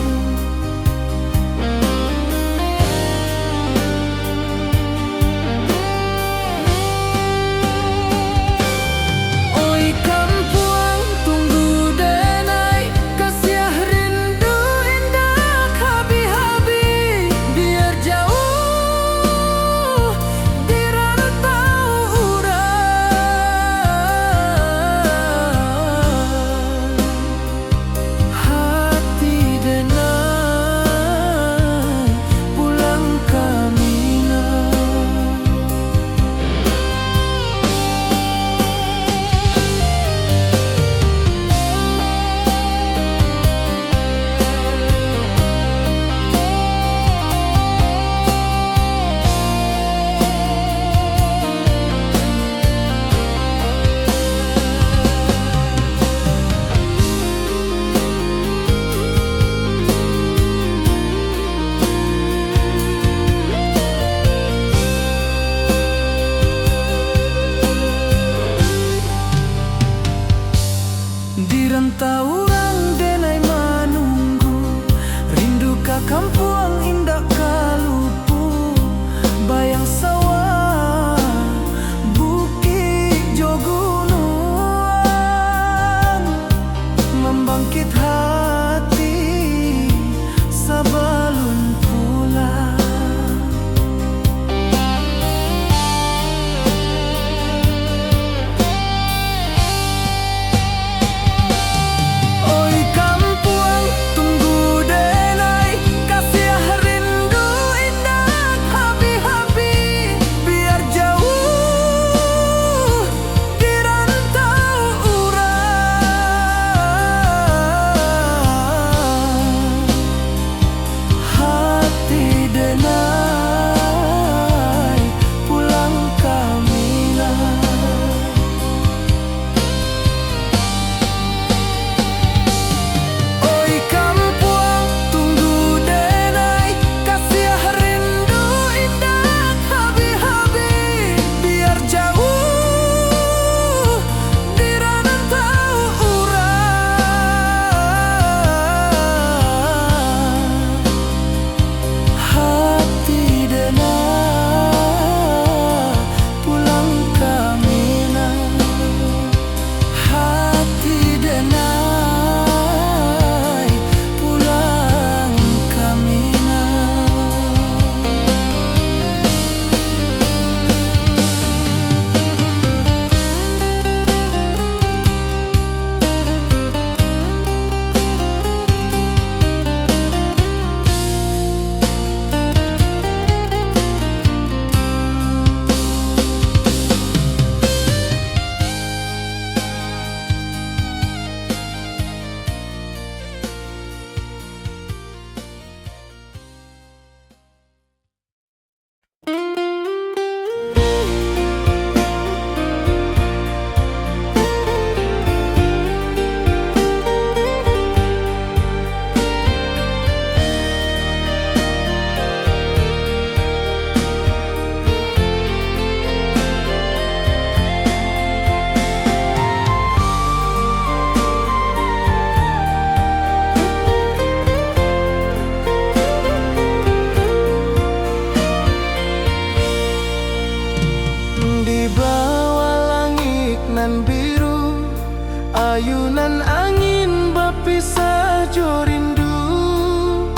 ayunan angin berpisah jo rindu,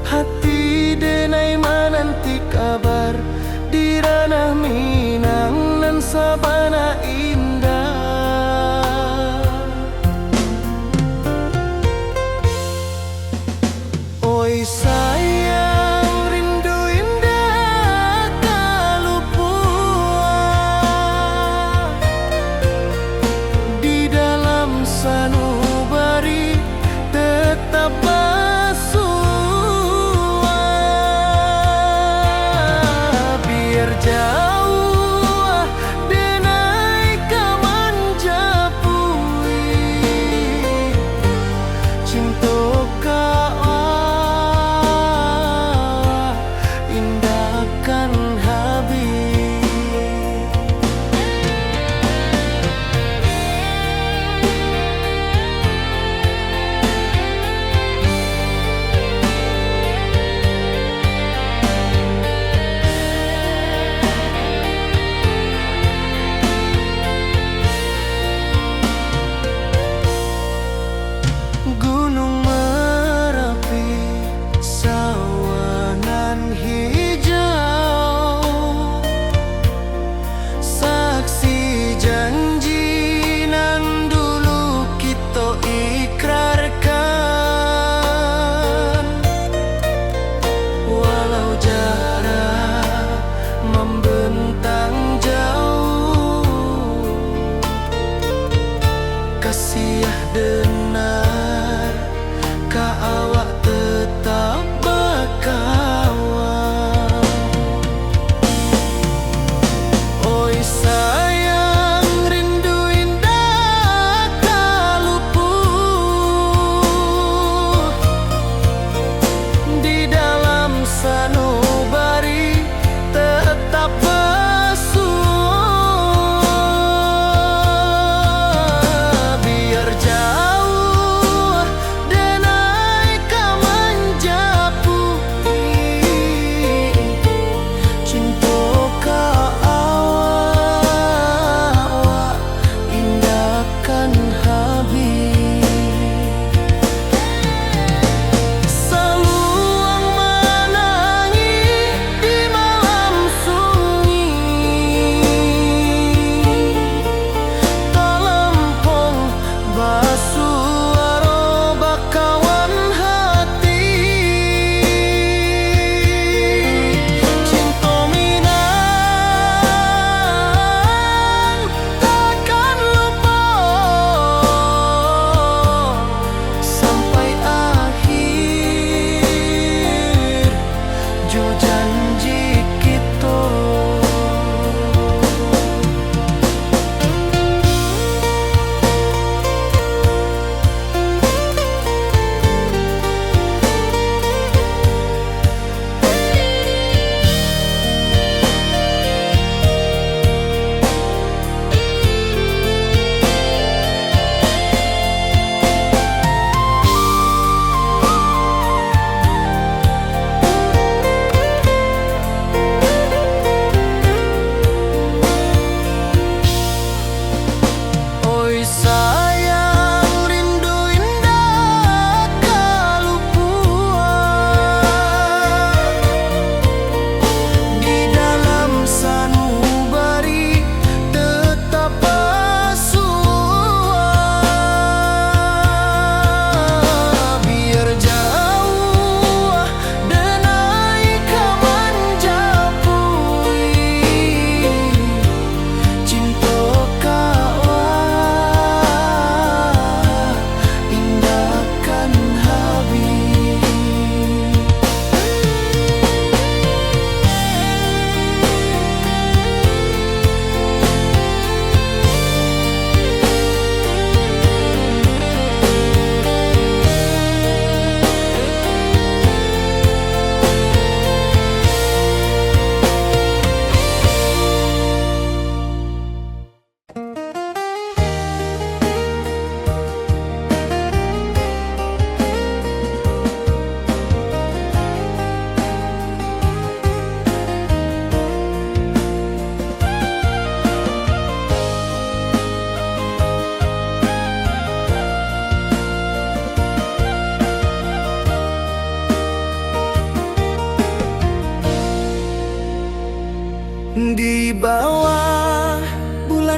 hati denai menanti kabar di ranah Minang nan sabana indah. Oi sayang, rindu indah tak luput di dalam sanubari tetap bersua. Biar jauh denai kaman japui cinta indahkan habis. Gunung Merapi, sawanan hijau, saksi janji nan dulu kita ikrarkan. Walau jarak membentang jauh, kasih denar ka awak tetap berkawan. Oi sayang, rindu indah tak luput di dalam sanubari tetap bersua. Biar jauh denai kaman japui cinta ka awak indahkan habis. Saluang menangis di malam sunyi, talempong basuara bakawan hati. Cinta Minang takkan lupa sampai akhir jo janji kita.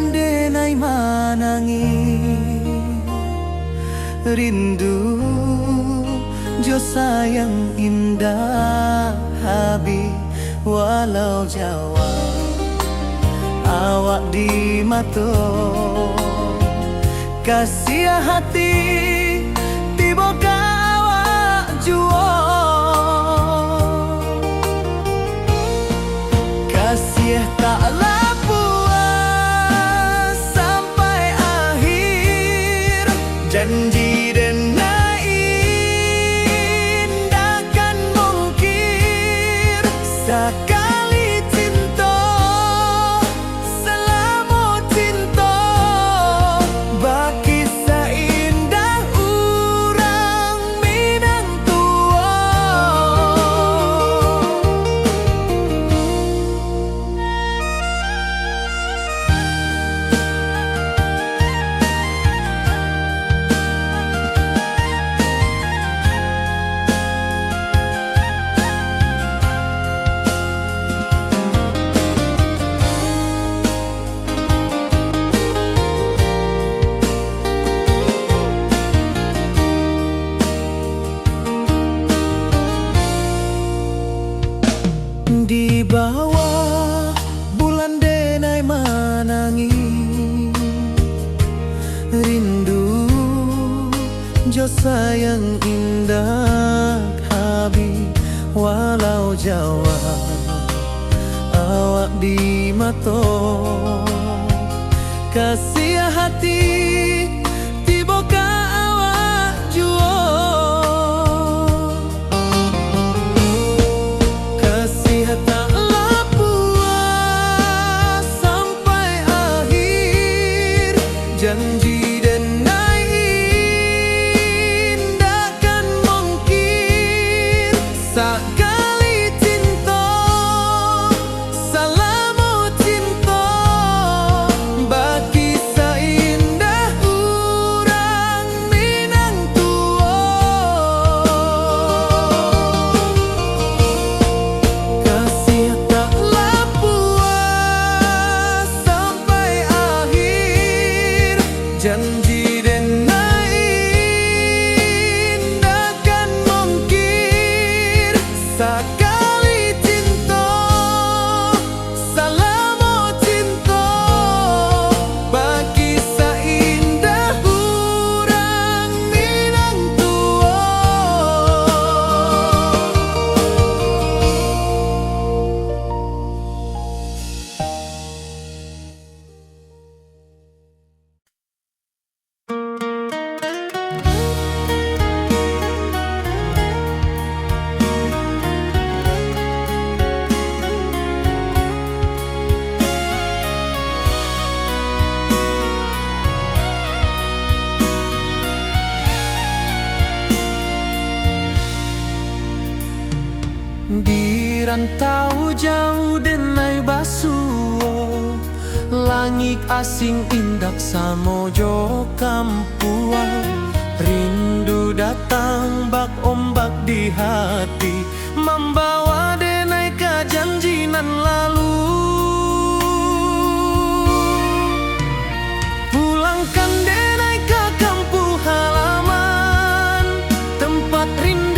Bulan denai manangi rindu jo sayang indah habi walau Jawa awak di mato kasih hati tiba ka awak juo kasih tak puas sampai akhir janji dan indahkan mungkir sekali cinta selama cinta baki seindah urang Minang tua. Di bawah bulan denai manangi rindu jo sayang indah habi walau Jawa awak di mato kasih hati tiba ka awak juo taklah puas sampai akhir janji dan indahkan mungkir sekali cinta selama cinta baki seindah urang Minang tua kasih taklah puas sampai akhir janji dan indahkan mungkir sekali cinta selama cinta baki seindah urang Minang tua. Di rantau jauh denai basuo langit asing indak samojo kampuan rindu datang bak ombak di hati membawa denai ke janji nan lalu pulangkan denai ke kampung halaman tempat rindu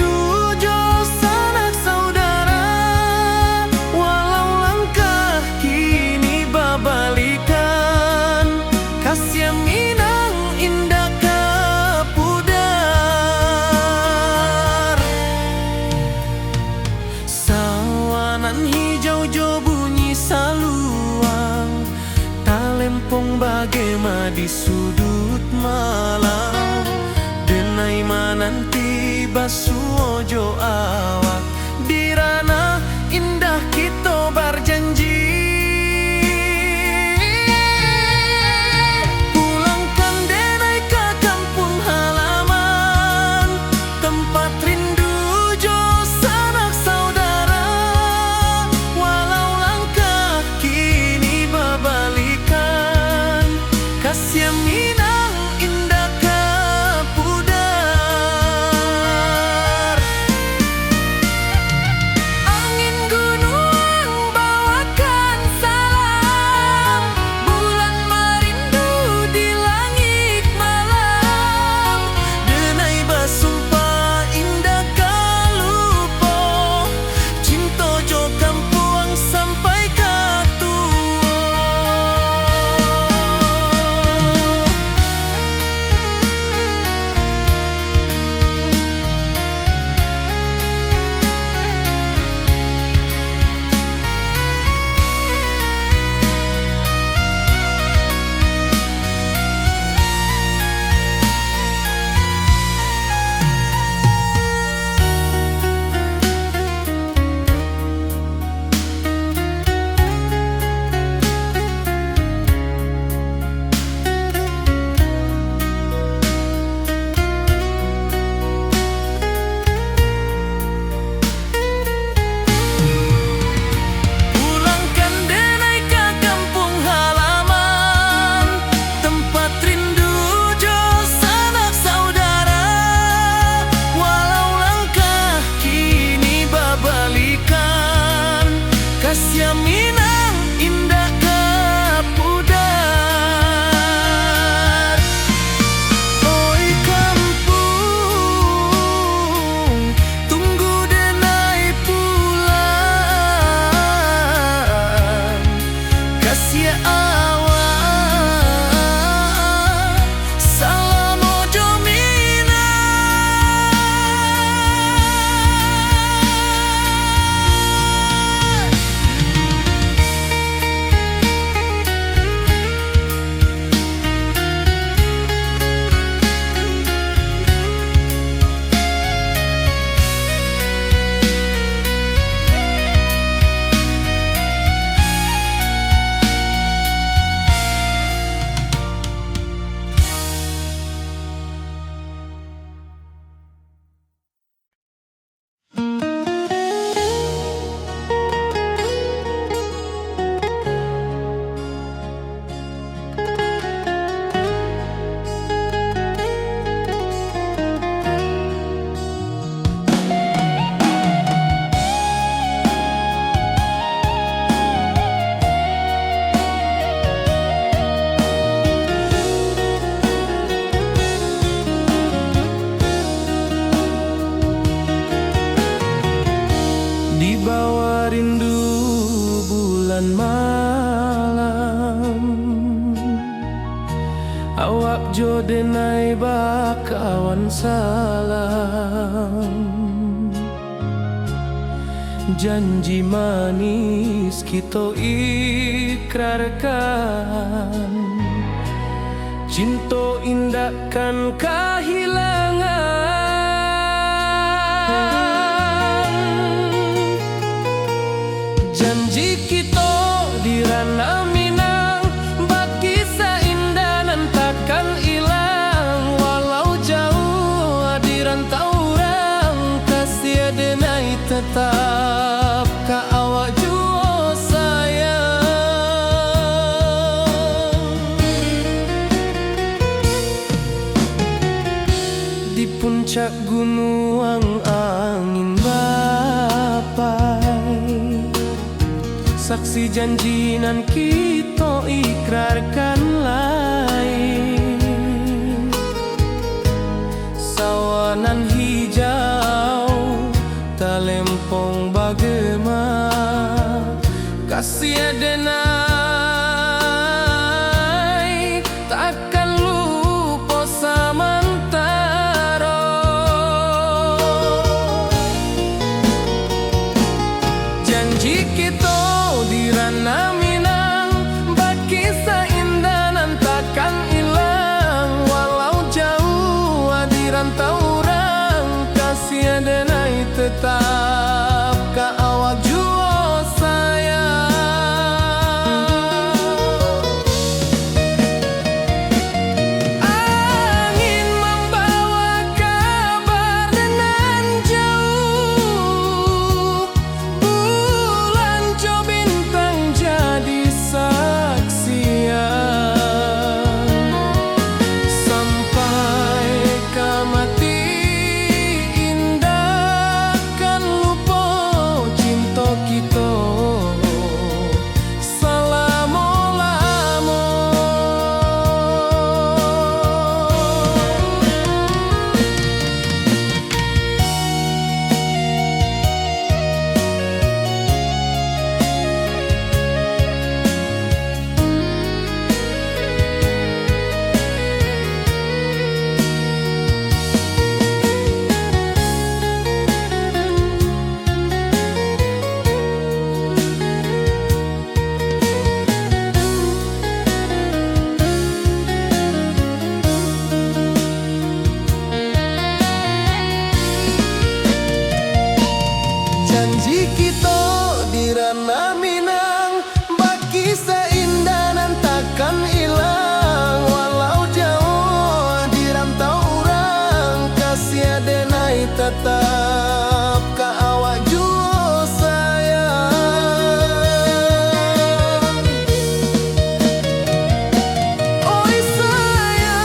bagema di sudut malam denai mananti basuojo awak di ranah indah kita berjanji pulangkan denai ke kampung halaman tempat rindu jo sanak saudara walau langkah kini babalikan kasih Minang indah ke pudar di bawah rindu bulan malam. Awak jo denai bakawan salam. Janji manis kita ikrarkan, cinta indahkan kehilangan. Janji kita di ranah Minang, bagi seindah nan takkan hilang. Walau jauh di rantau orang, kasih denai tetap ka awak jua sayang. Di puncak gunung angin bapai, saksi janji nan kita ikrarkan lain. Sawanan hijau talempong bagema, kasih denai takkan lupa samantara. Janji kita di ranah Minang, bagi seindah nan takkan hilang. Walau jauh di rantau orang, kasih denai tetap ka awak jua sayang. Angin membawa kabar dengan jauh, bulan jo bintang jadi saksian. Sampai ke mati indah kan lupa cinta kita selama-lama. Janji kita di ranah Minang, bagi seindah nan takkan hilang. Walau jauh di rantau orang, kasih denai tetap ka awak jua sayang. Oi sayang,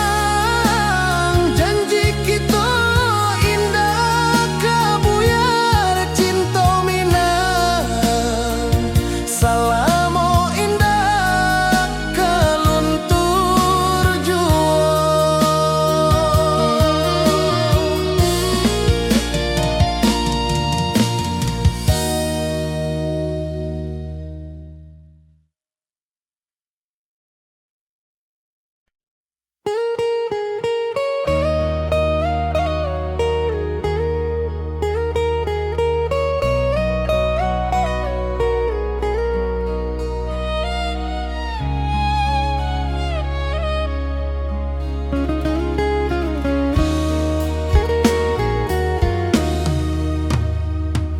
janji kita indah kabuyar cinta Minang. Salamo indah keluntur jua.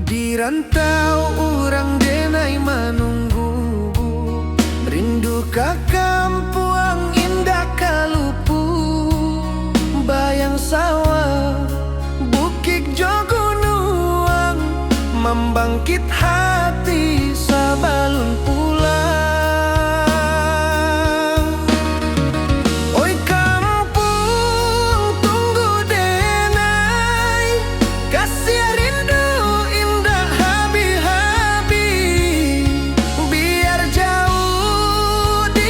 Di rantau orang denai menunggu, rindu ka kampuang indah kalupu. Bayang sawah, bukit jo gunung, membangkit hati sabalun pulang. Oi kampung tunggu denai, kasih rindu indah habi-habi. Biar jauh di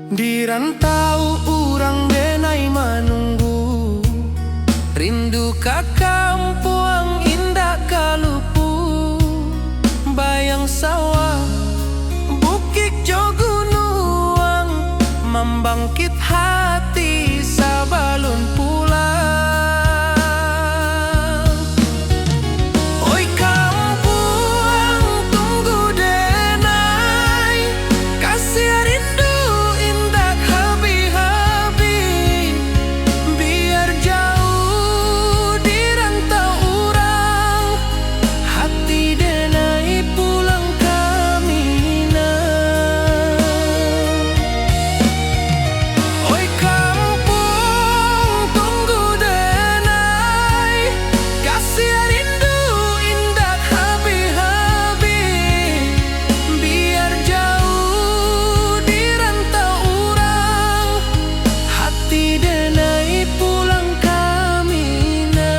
Di rantau urang denai manunggu, rindu ka kampung indah kalupu. Bayang sawah, bukit jo gunung, membangkit hati sabalun pulang. Oi kampung tunggu denai, kasih rindu indah habi-habi. Biar jauh di rantau urang, hati denai pulang ke Minang. Oi kampung tunggu denai, kasih rindu indah habi-habi. Biar jauh di rantau urang, hati denai pulang ke Minang.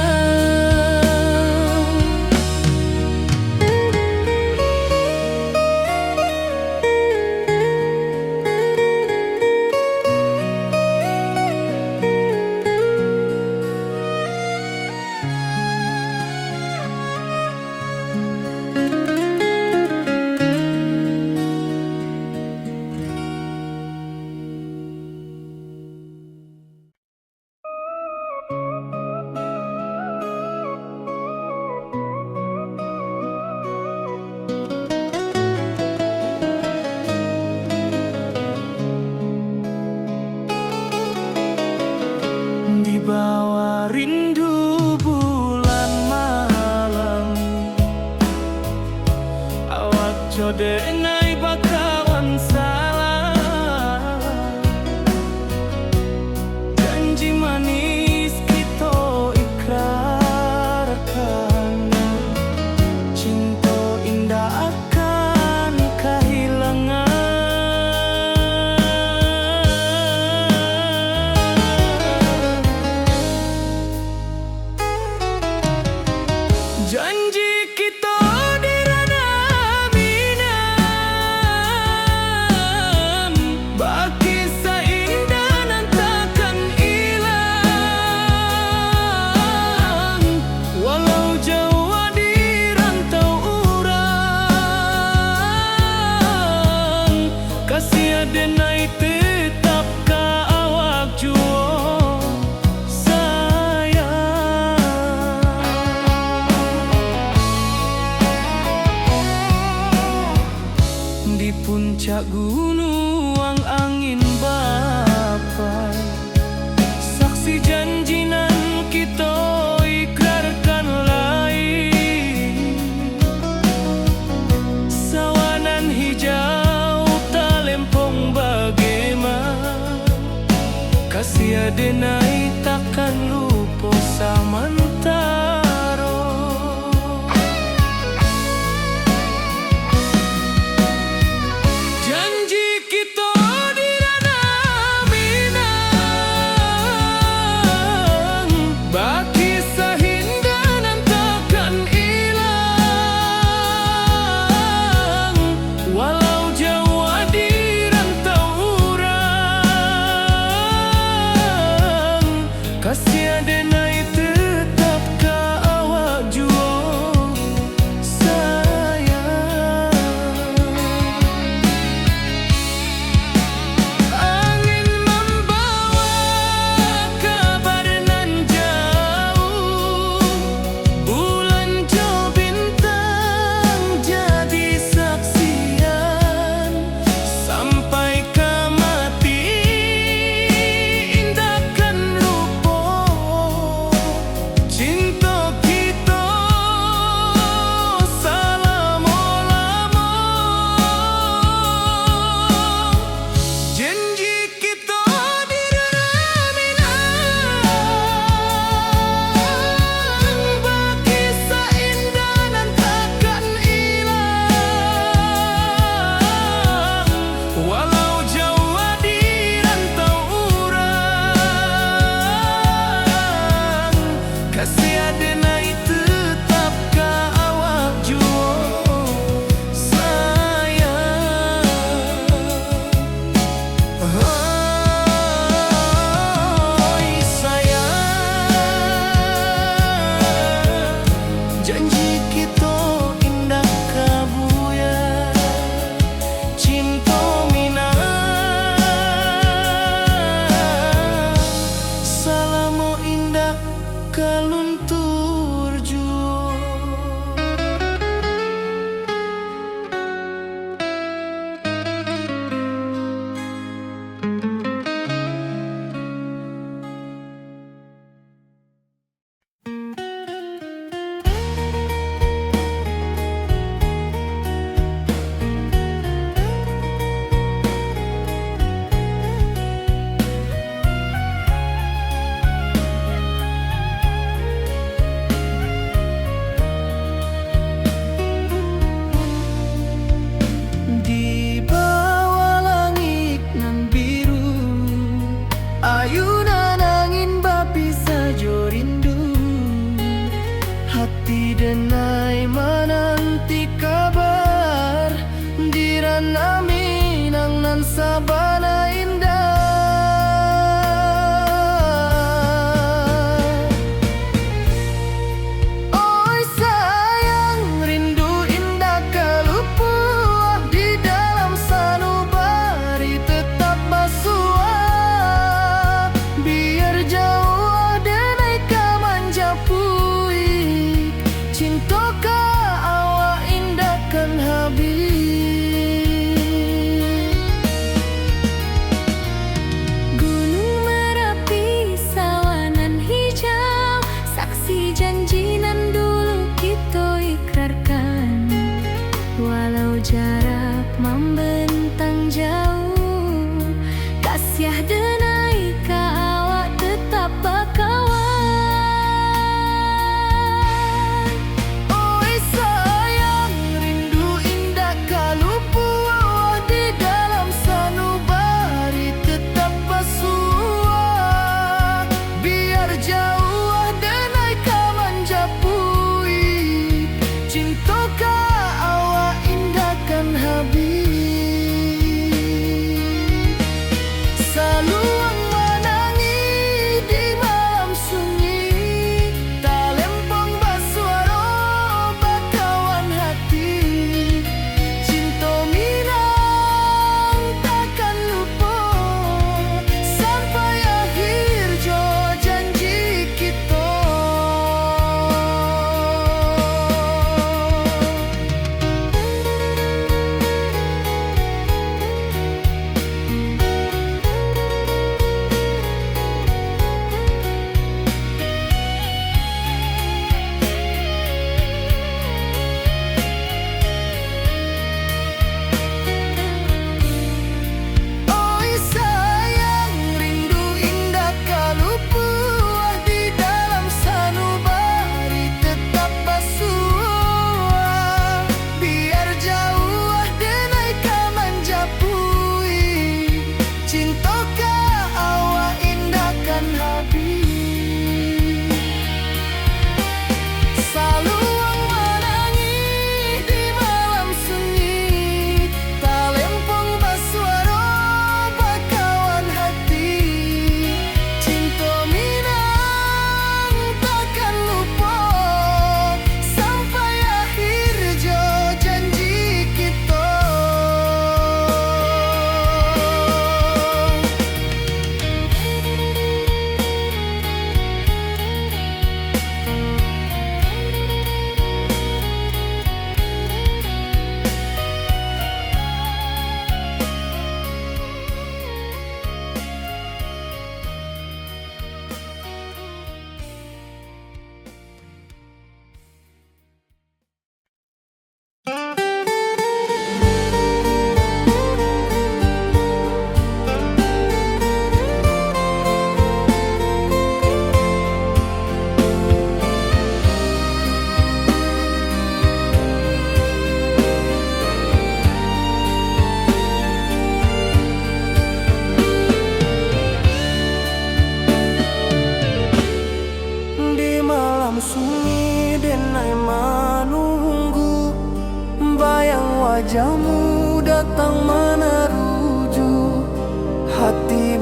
Di bawah rindu bulan malam, awak jo denai bakawan salah. Janji manis kita ikrarkan, cinta indah akan kehilangan. Janji kita di ranah Minang, baki seindah nan takkan hilang. Walau jauh di rantau urang, kasih denai tetap ka awak juo di puncak gunung angin bapai, saksi janji nan kita ikrarkan lain. Sawanan hijau talempong bagaimana, kasih denai takkan lupa samantara. Janji kita di ranah Minang, baki seindah nan takkan hilang. Walau jauh di rantau urang, kasih denai tetap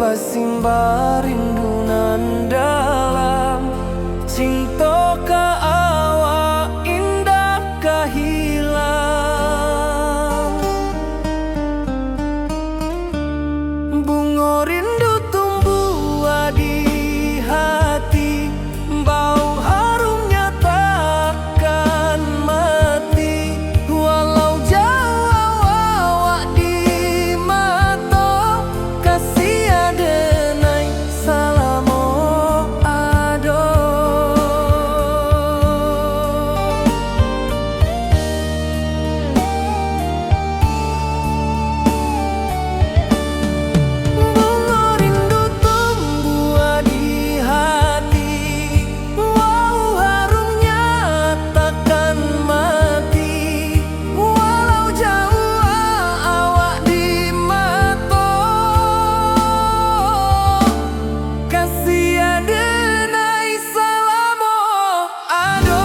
basimba rindu nan dalam, cinta ka awak indah kahilang. Bunga rindu tumbuh di hati, bau harumnya takkan mati. Walau jauh awak di mata, kasih adenai salamo ado. Bunga rindu tumbuh di hati, wow harumnya takkan mati. Walau jauh awak di mata, kasih adenai salamo ado.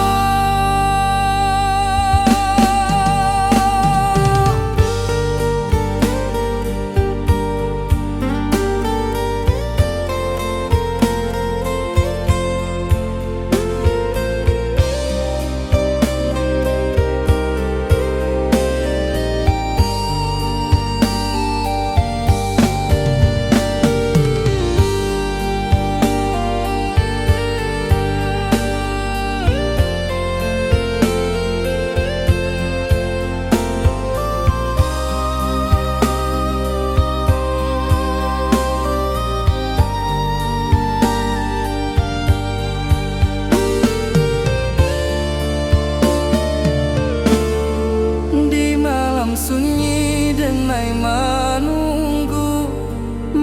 Di malam sunyi denai menunggu,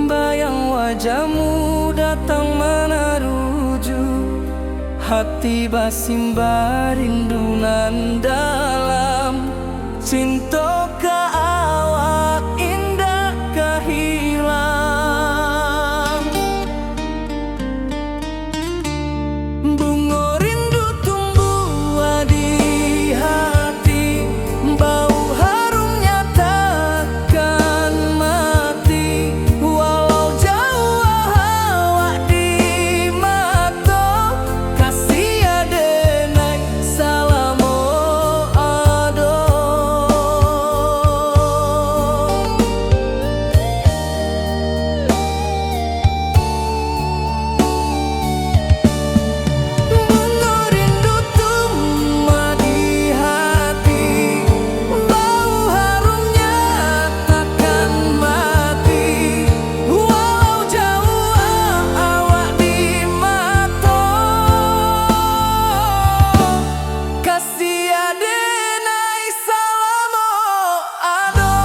bayang wajahmu datang meneruju. Hati basimba rindu nan dalam, cinta ka awak indah kahilang. Bunga rindu tumbuh di hati, bau harumnya takkan mati. Walau jauh awak di mata, kasih adenai salamo ado. Bunga rindu tumbuh di hati, bau harumnya takkan mati. Walau jauh awak di mata, kasih adenai salamo ado.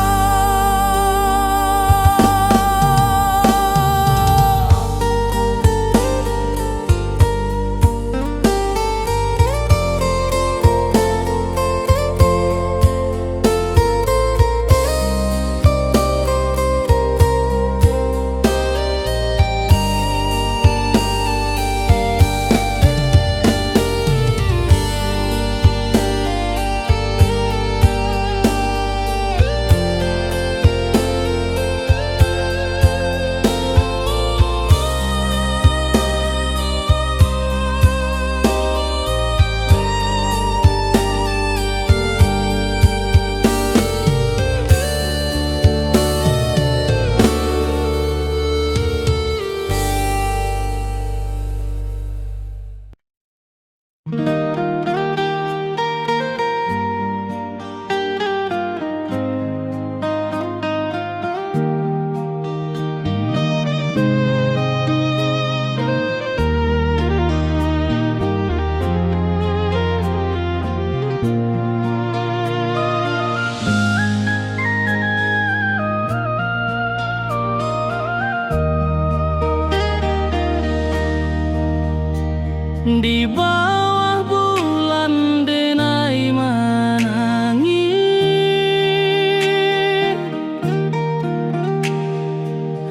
Di bawah bulan denai menangis,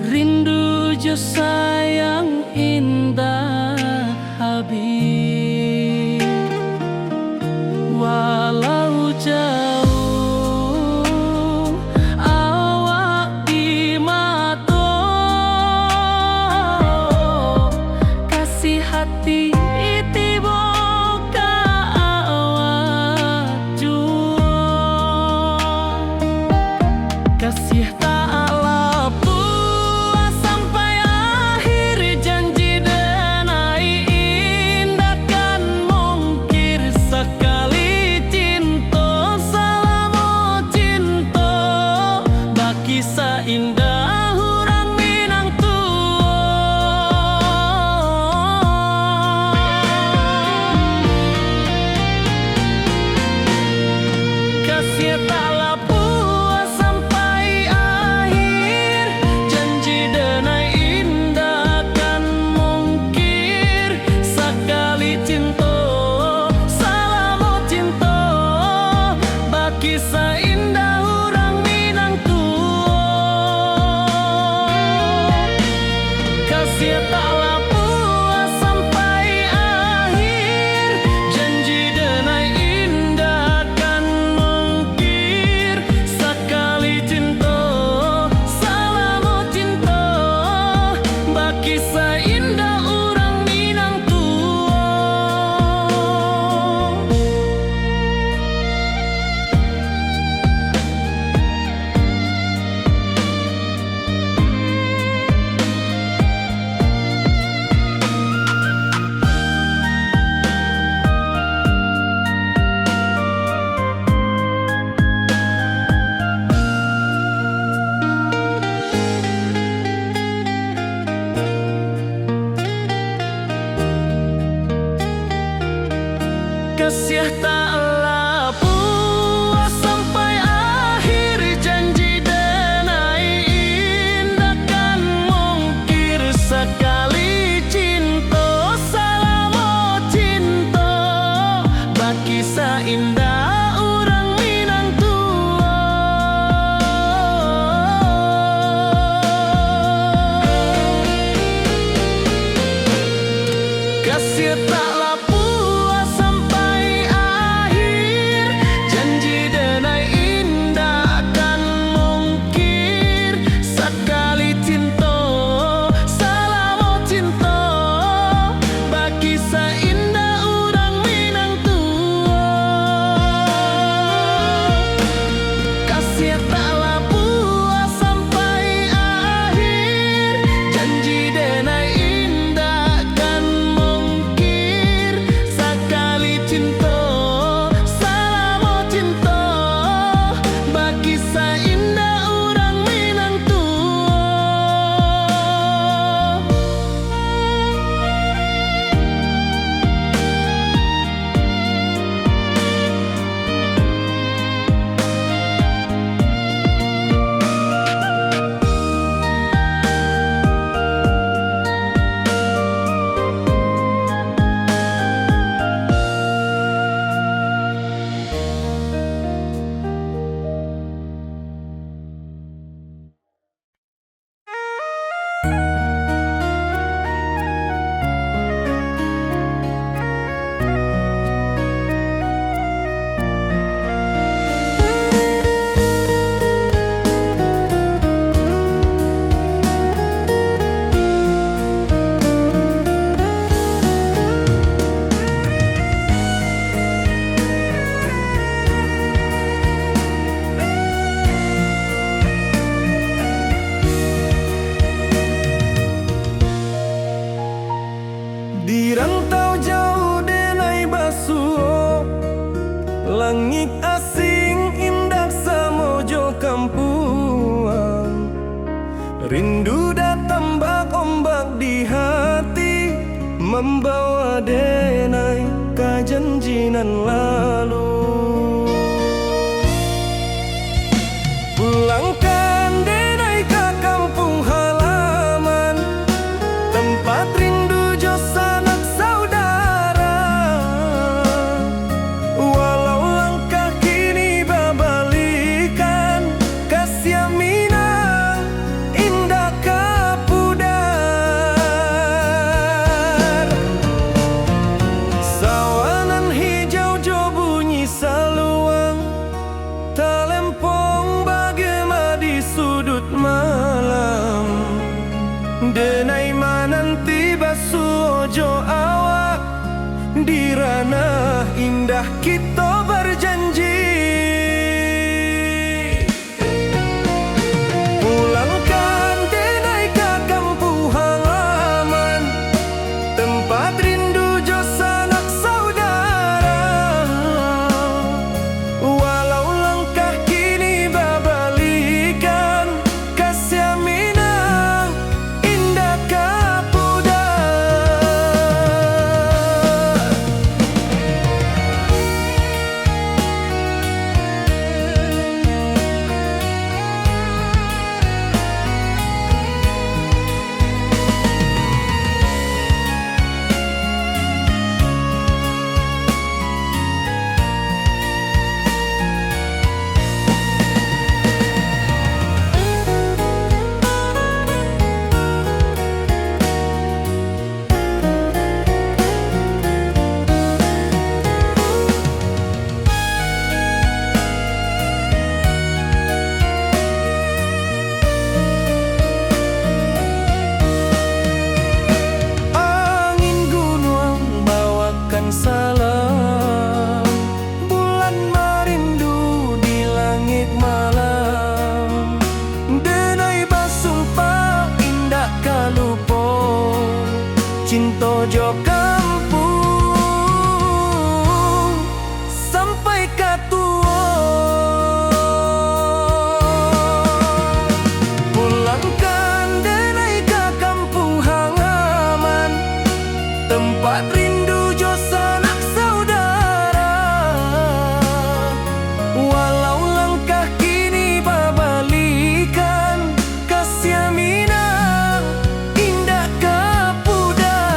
rindu jo sayang indah habis. Walau jauh awak di mata, kasih taklah puas sampai akhir, janji denai indah kan mungkir. Sekali cinta, selama cinta, baki seindah orang Minang tua. Kasih taklah puas sampai akhir, janji denai indah kan mungkir. Sekali cinta, selama cinta, baki seindah orang Minang tua. Kasih taklah puas sampai akhir, janji denai indah kan mungkir. Sekali cinta, selama cinta, baki seindah orang Minang tua. Kasih taklah puas sampai akhir, janji denai indah kan mungkir. Sekali cinta, selama cinta, baki seindah orang Minang tua. Di rantau jauh denai basuh, langit asing indah samojo kampuang. Rindu datang bak ombak di hati, membawa denai ke janjinan lalu. Pulangkan denai ke kampung halaman, tempat rindu jo sanak saudara. Walau langkah kini babalikan, kasih Minang indah kapudar. Sawanan hijau jo bunyi saluang, talempong bagema di sudut malam. Denai mananti basuh jo awak, di ranah indah kita berjanji. Pulangkan denai ke kampung halaman, tempat rindu jo sanak saudara. Walau langkah kini babalikan, kasih Minang indah kapudar. tojo kampung sampai katua. Pulangkan denai ke kampung halaman, tempat rindu jo sanak saudara. Walau langkah kini babalikan, Kasia Minang indah ke pudar.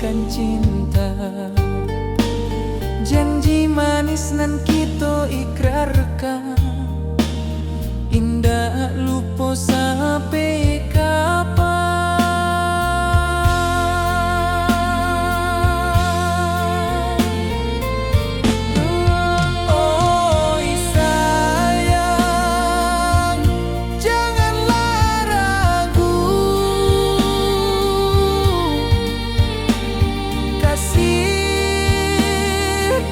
menyucikan cinta. Janji manis nan kita ikrarkan, indah lupa sampai kapan. Oi sayang, janganlah ragu, kasih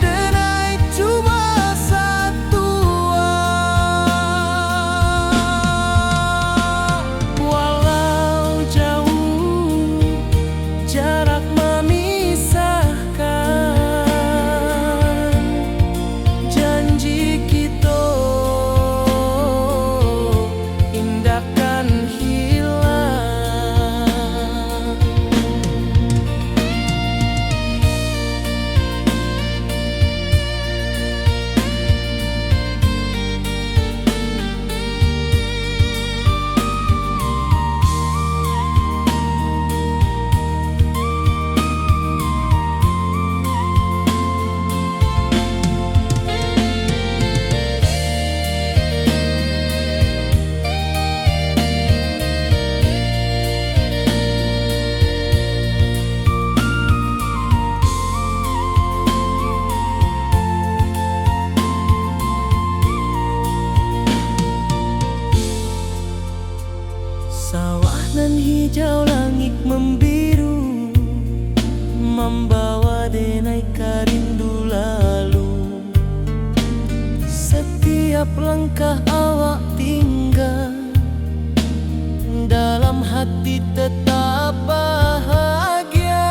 denai cuma satu. Walau jauh jarak memisahkan, janji kita indahkan hilang. Sawah nan hijau, langit membiru, membawa denai karindu lalu. Setiap langkah awak tinggal, dalam hati tetap bahagia.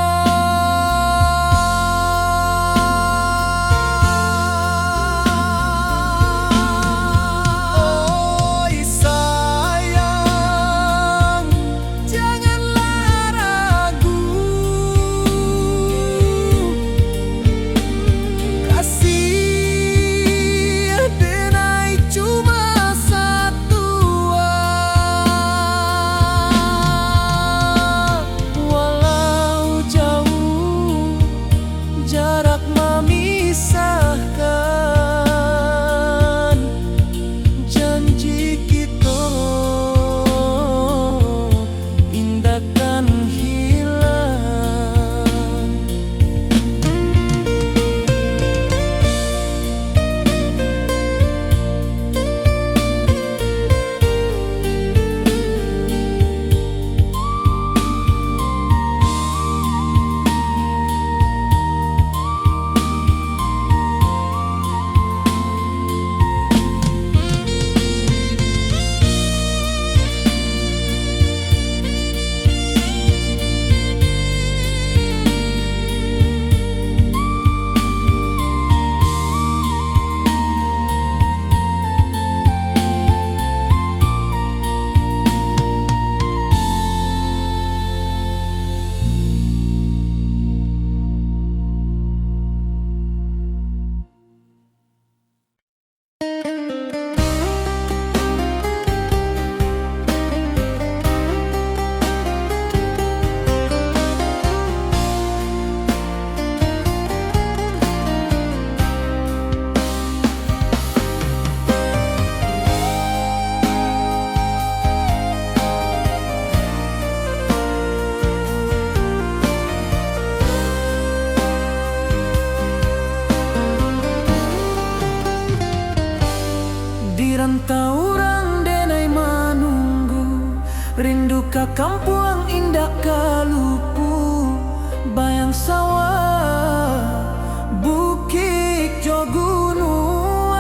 Oi sayang, janganlah ragu, kasih denai cuma satu. Walau jauh jarak memisahkan, janji kita indahkan hilang. Di rantau orang denai menunggu, rindu ka kampung indah kalupu. Bayang sawah, bukit jo gunung,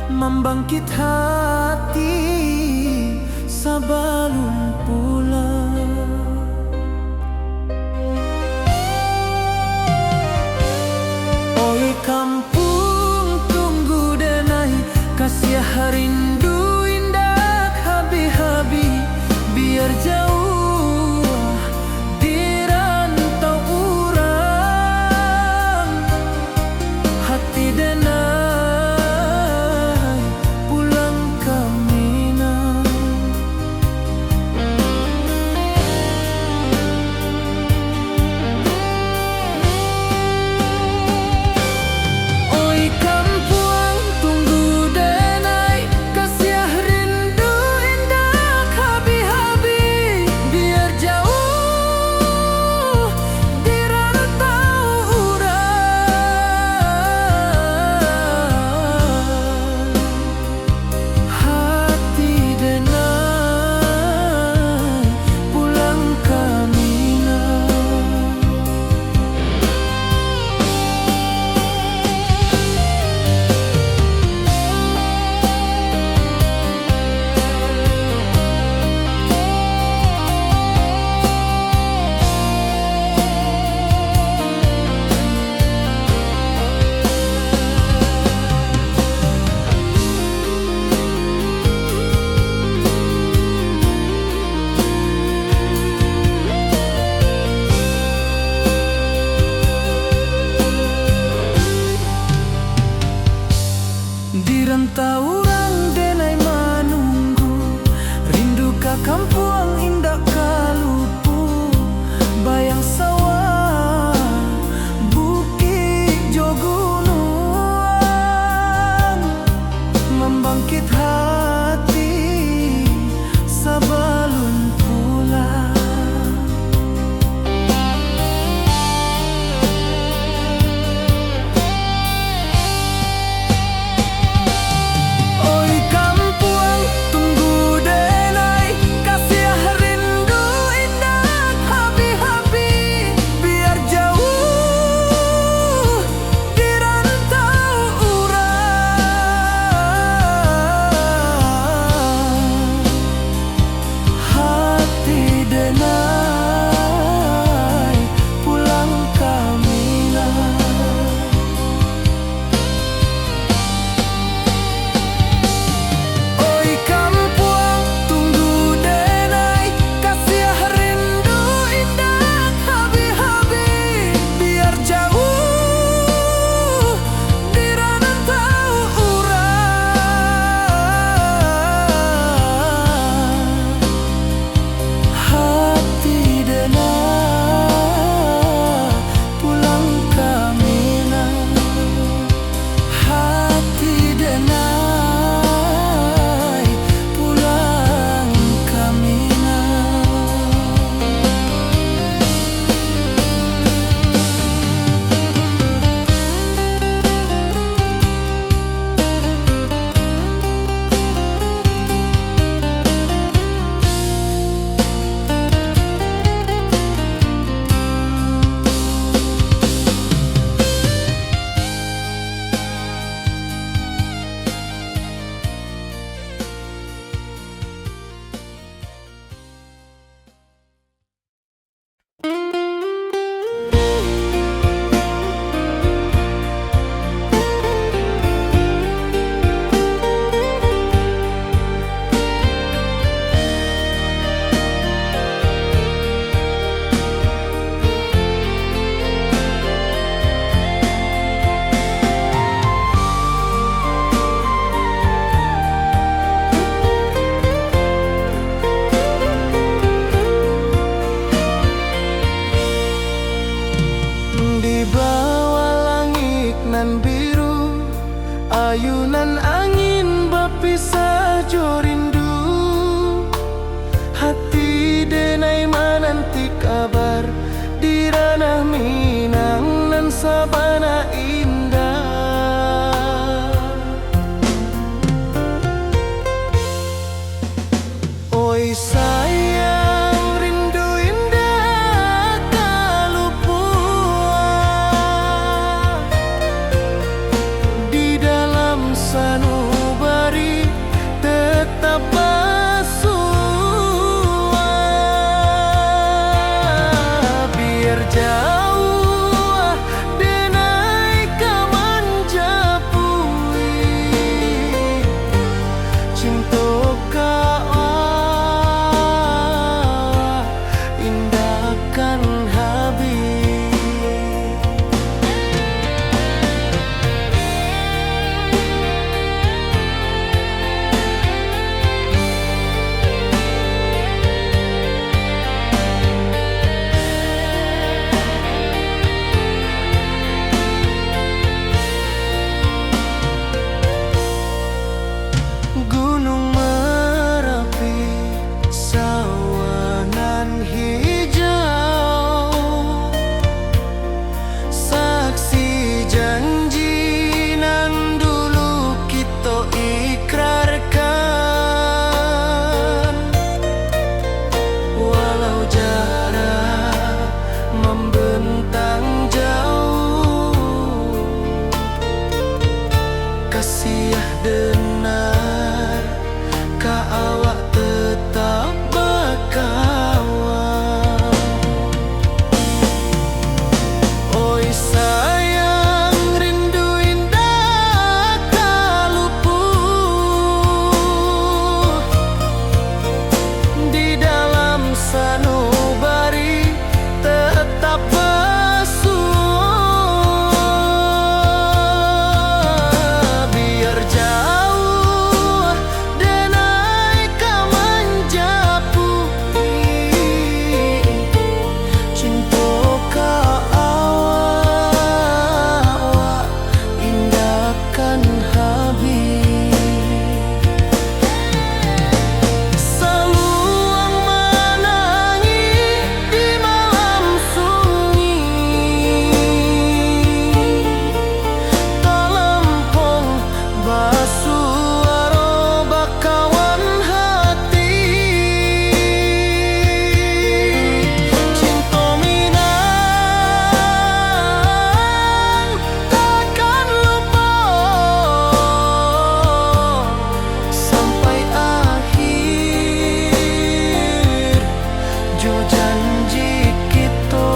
membangkit hati sebelum pulang. Oi kampung tunggu denai, kasih rindu indah habi-habi. Biar jauh di rantau urang, hati denai pulang kami. Oi sayang, rindu indah kalupua di dalam sanubari tetap bersua. Biar jauh denai kamanjapui cinta indahkan habis. Gunung Merapi, sawanan hijau, saksi janji nan dulu kita ikrarkan. Walau jarak membentang jauh, kasih denar ka awak tetap berkawan. Oi sayang, rindu indah kalupua di dalam sanubari tetap bersua. Biar jauh denai kamanjapui cinta ka awak indahkan habis. Saluang menangi di malam sunyi, talempong basuara bakawan hati. Cinta Minang takkan lupa sampai akhir jo janji kita.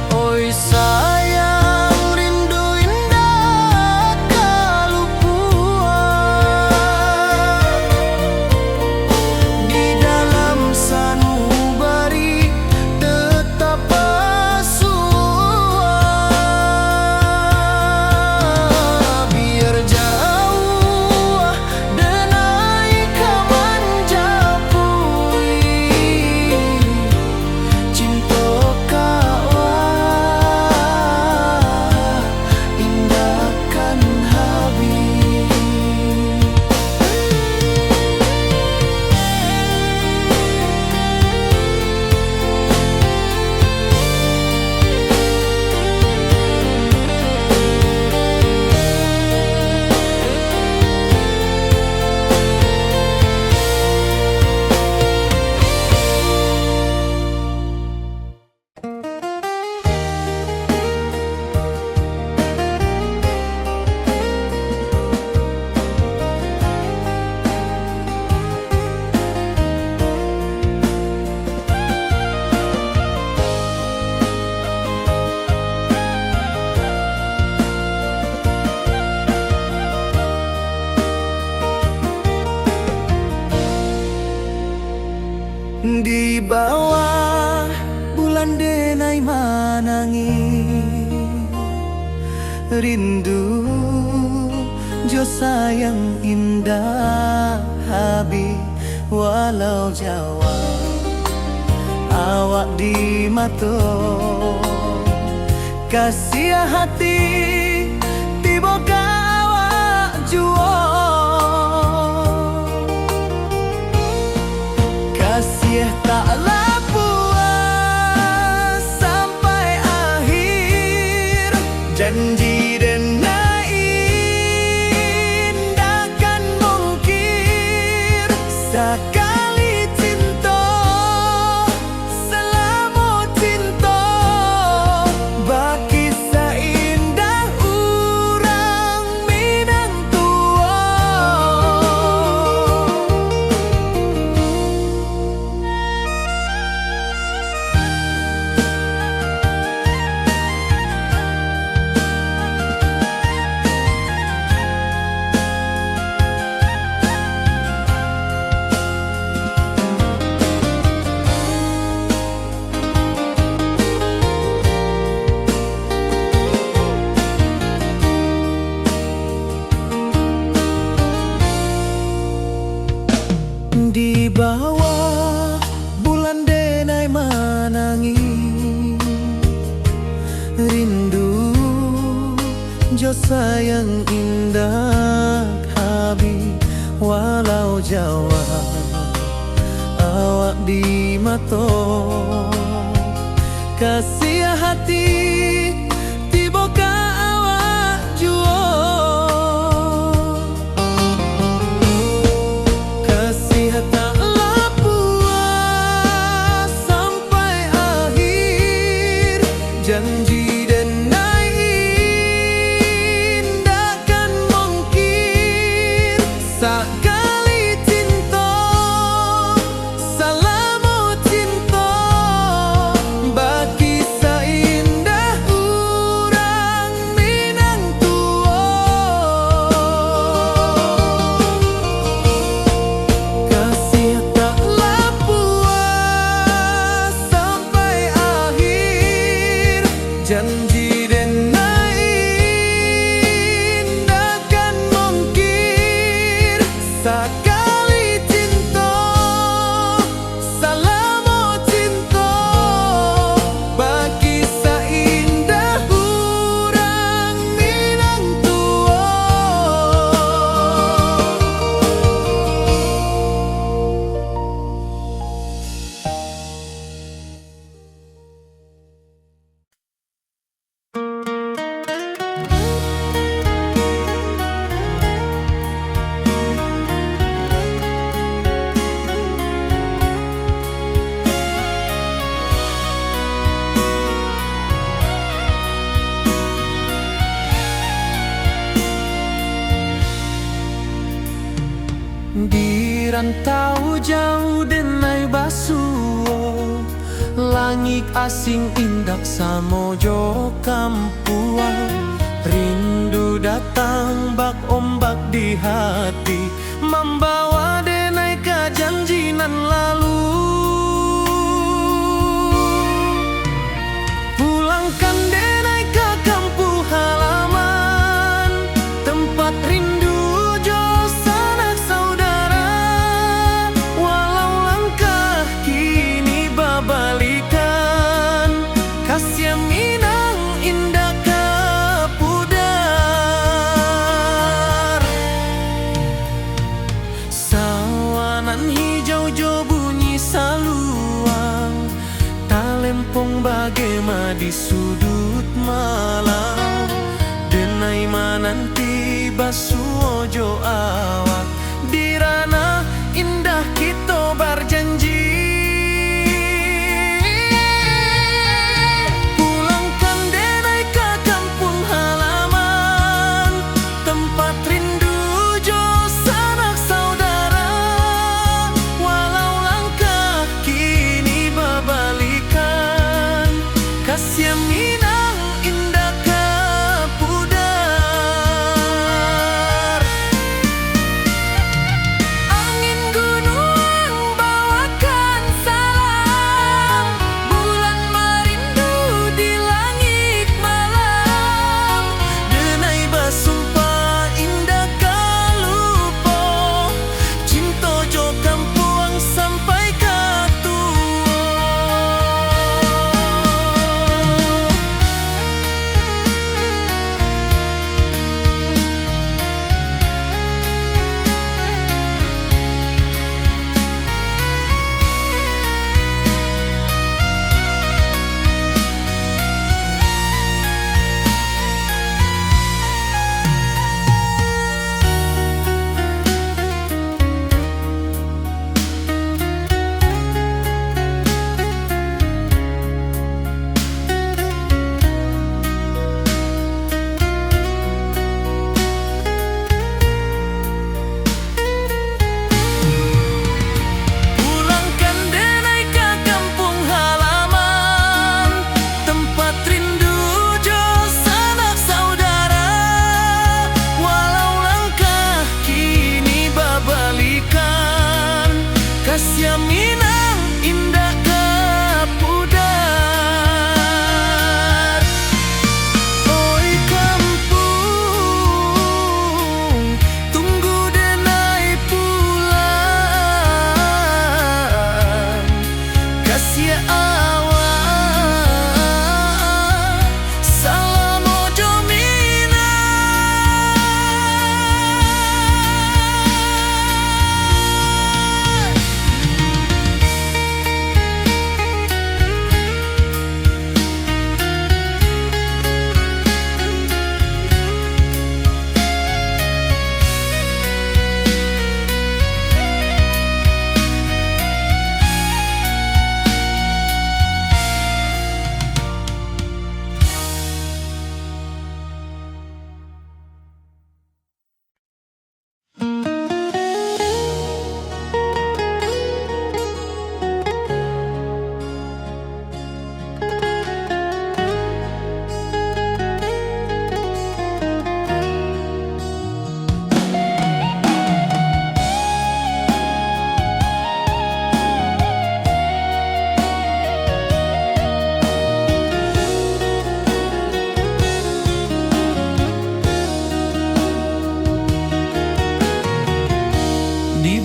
Oi sayang, rindu indah kalupua di dalam sanubari tetap bersua. Biar jauh denai kamanjapui cinta indahkan habis. Di bawah bulan denai manangi rindu Jo sayang indah Habib walau Jawa awak di mato kasih hati tiba ka awak juo kasih taklah puas sampai akhir janji dan sekali cinta, selama cinta, baki seindah urang Minang tua. Di bawah bulan denai manangi rindu jo sayang indah Habib walau Jawa awak di mato kasih hati tiba ka awak juo taklah puas sampai akhir janji dan indah kan mungkin sekali cinta selama cinta baki seindah urang Minang tua kasih taklah puas sampai akhir janji dan indah kan mungkin sekali cinta selama cinta baki seindah urang Minang tua. Di rantau jauh denai basuo langit asing indak samojo kampuan rindu datang bak ombak di hati membawa denai ke janji nan lalu pulangkan denai ke kampung halaman tempat rindu Kasih Minang indah kapudar sawanan hijau jo bunyi saluang talempong bagema di sudut malam denai mananti basuojo awak di ranah indah kita berjanji Minang indah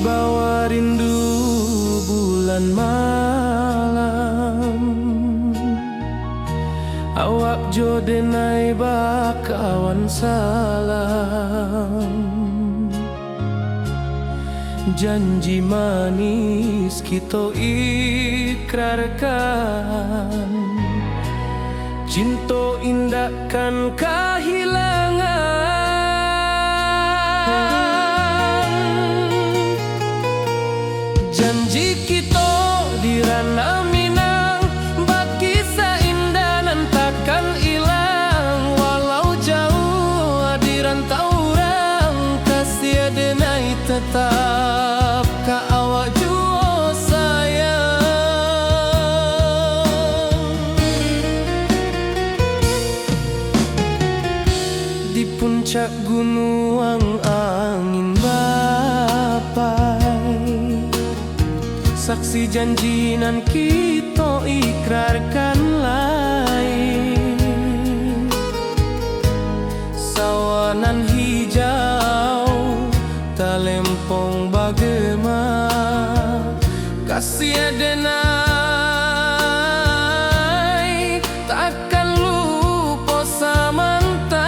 bawa rindu bulan malam. Awak jo denai bakawan salam. Janji manis kita ikrarkan, cinta indahkan kehilangan. Janji kita di ranah Minang, baki seindah nan takkan hilang. Walau jauh di rantau orang, kasih denai tetap ka awak jua sayang. Di puncak gunung angin bapai, saksi janji nan kita ikrarkan lain. Sawanan hijau talempong bagema, kasih denai takkan lupa samantara.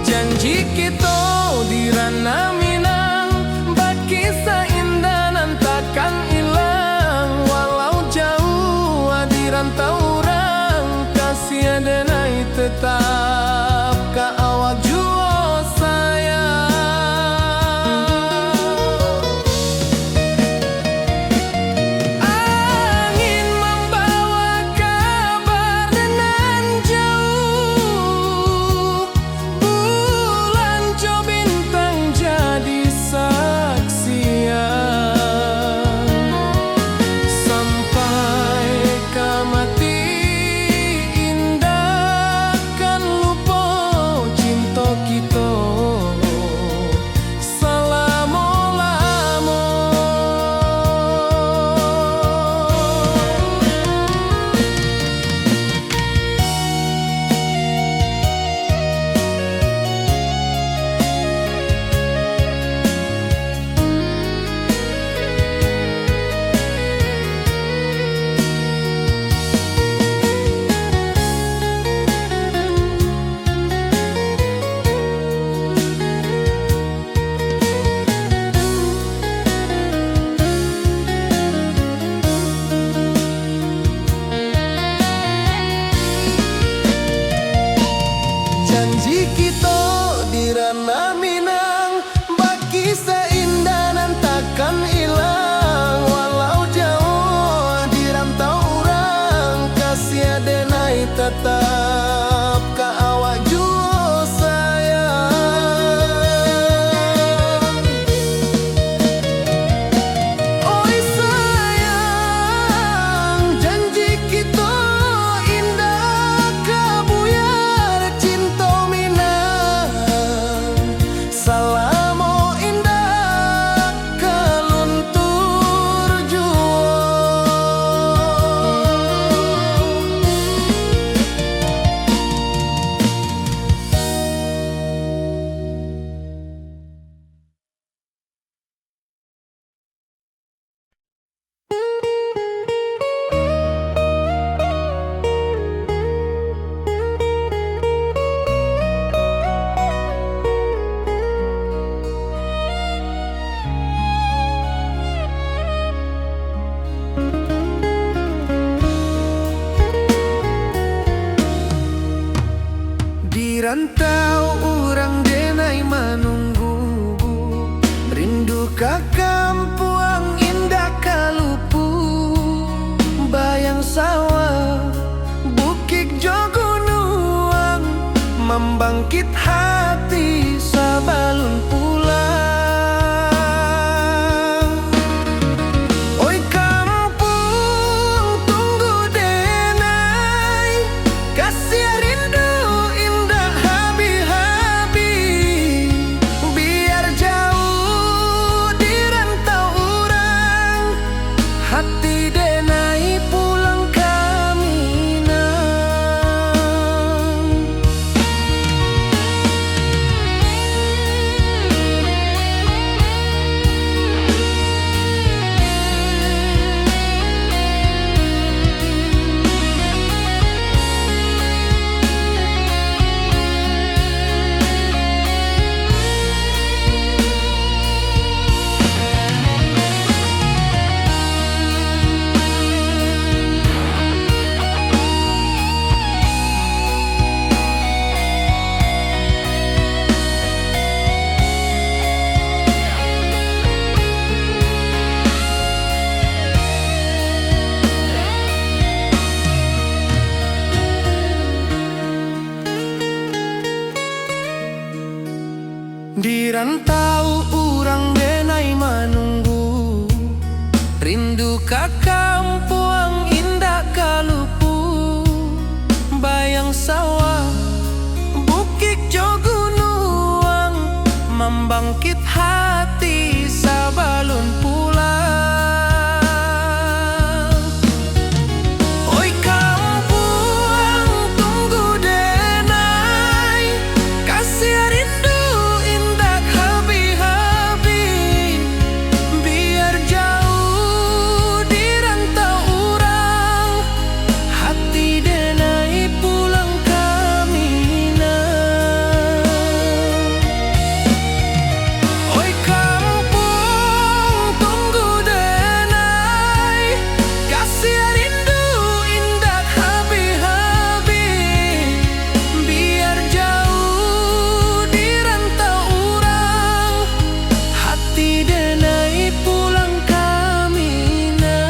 Janji kita di ranah Minang, baki seindah nan takkan hilang. Walau jauh di rantau orang, kasih denai tetap ka awak jua sayang. Angin membawa kabar nan jauh, bulan jo bintang jadi saksian. Sampai ka mati indah kan lupa cinta kita selama-lama. Janji kita di ranah Minang, baki seindah nan takkan hilang. Walau jauh di rantau orang, kasih denai tetap ka awak jua sayang. Oi sayang, janji kita indah kabuyar cinta Minang. Salamo indah kaluntur jua. Di rantau orang denai menunggu, rindu ka kampung indah kalupu. Bayang sawah, bukit jo gunung, membangkit hati sabalun pulang. Oi kampung tunggu denai, kasih rindu indah habi-habi. Biar jauh di rantau orang, hati denai pulang ke Minang. Di rantau urang denai manunggu, rindu ka kampung indah kalupu. Bayang sawah, bukit jo gunung, membangkit hati sabalun pulang. Oi kampung tunggu denai, kasih rindu indah habi-habi. Biar jauh di rantau urang, hati denai pulang kamina. Oi kampung tunggu denai, kasih rindu indah habi-habi. Biar jauh di rantau urang, hati denai pulang kamina.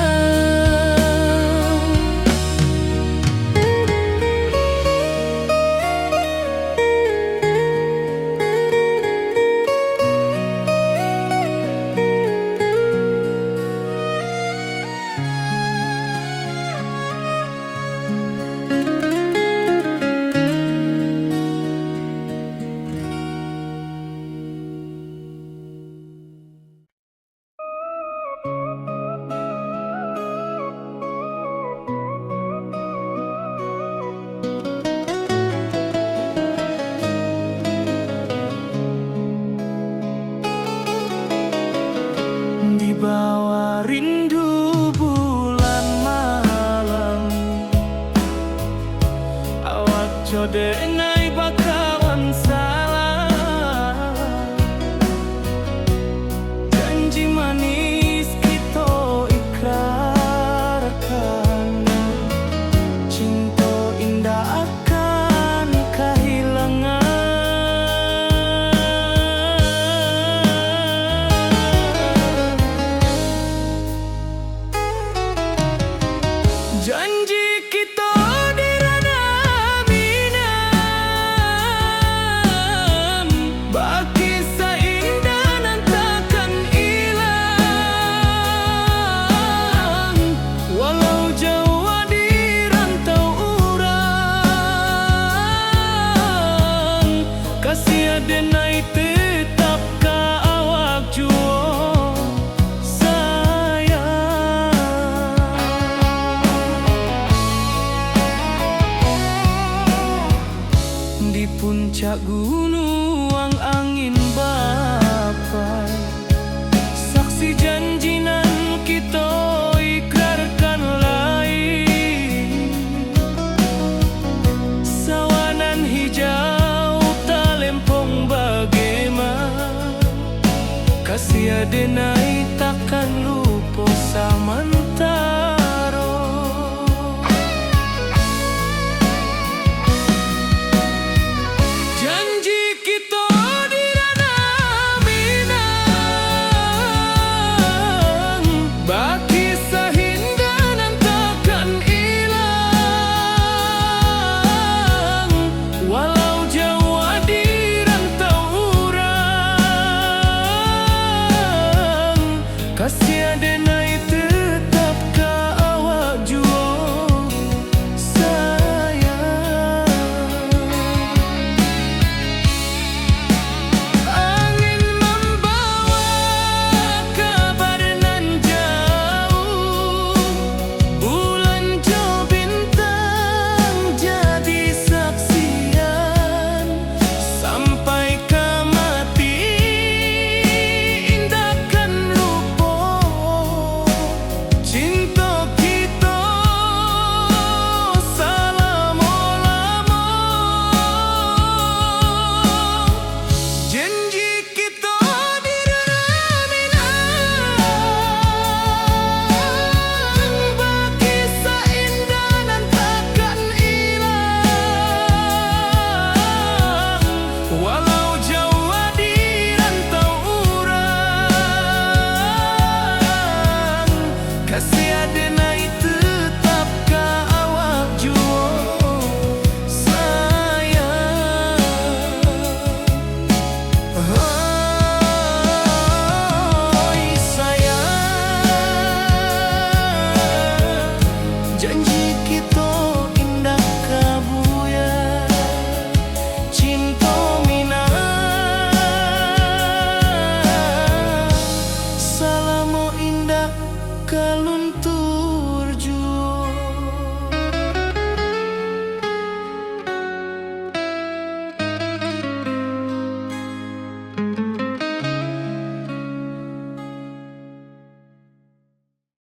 Di bawah rindu bulan malam, awak jodenai bakawan salah. Janji manis kita ikrarkan, cinta indah akan kehilangan. Janji kita di ranah minam, baki seindah nan takkan hilang. Walau jauh di rantau urang, kasih denai tetap ka awak juo sayang. Di puncak gunung angin bapai, saksi janji nan kita ikrarkan lain. Sawanan hijau talempong bagaimana, kasih denai takkan lupa.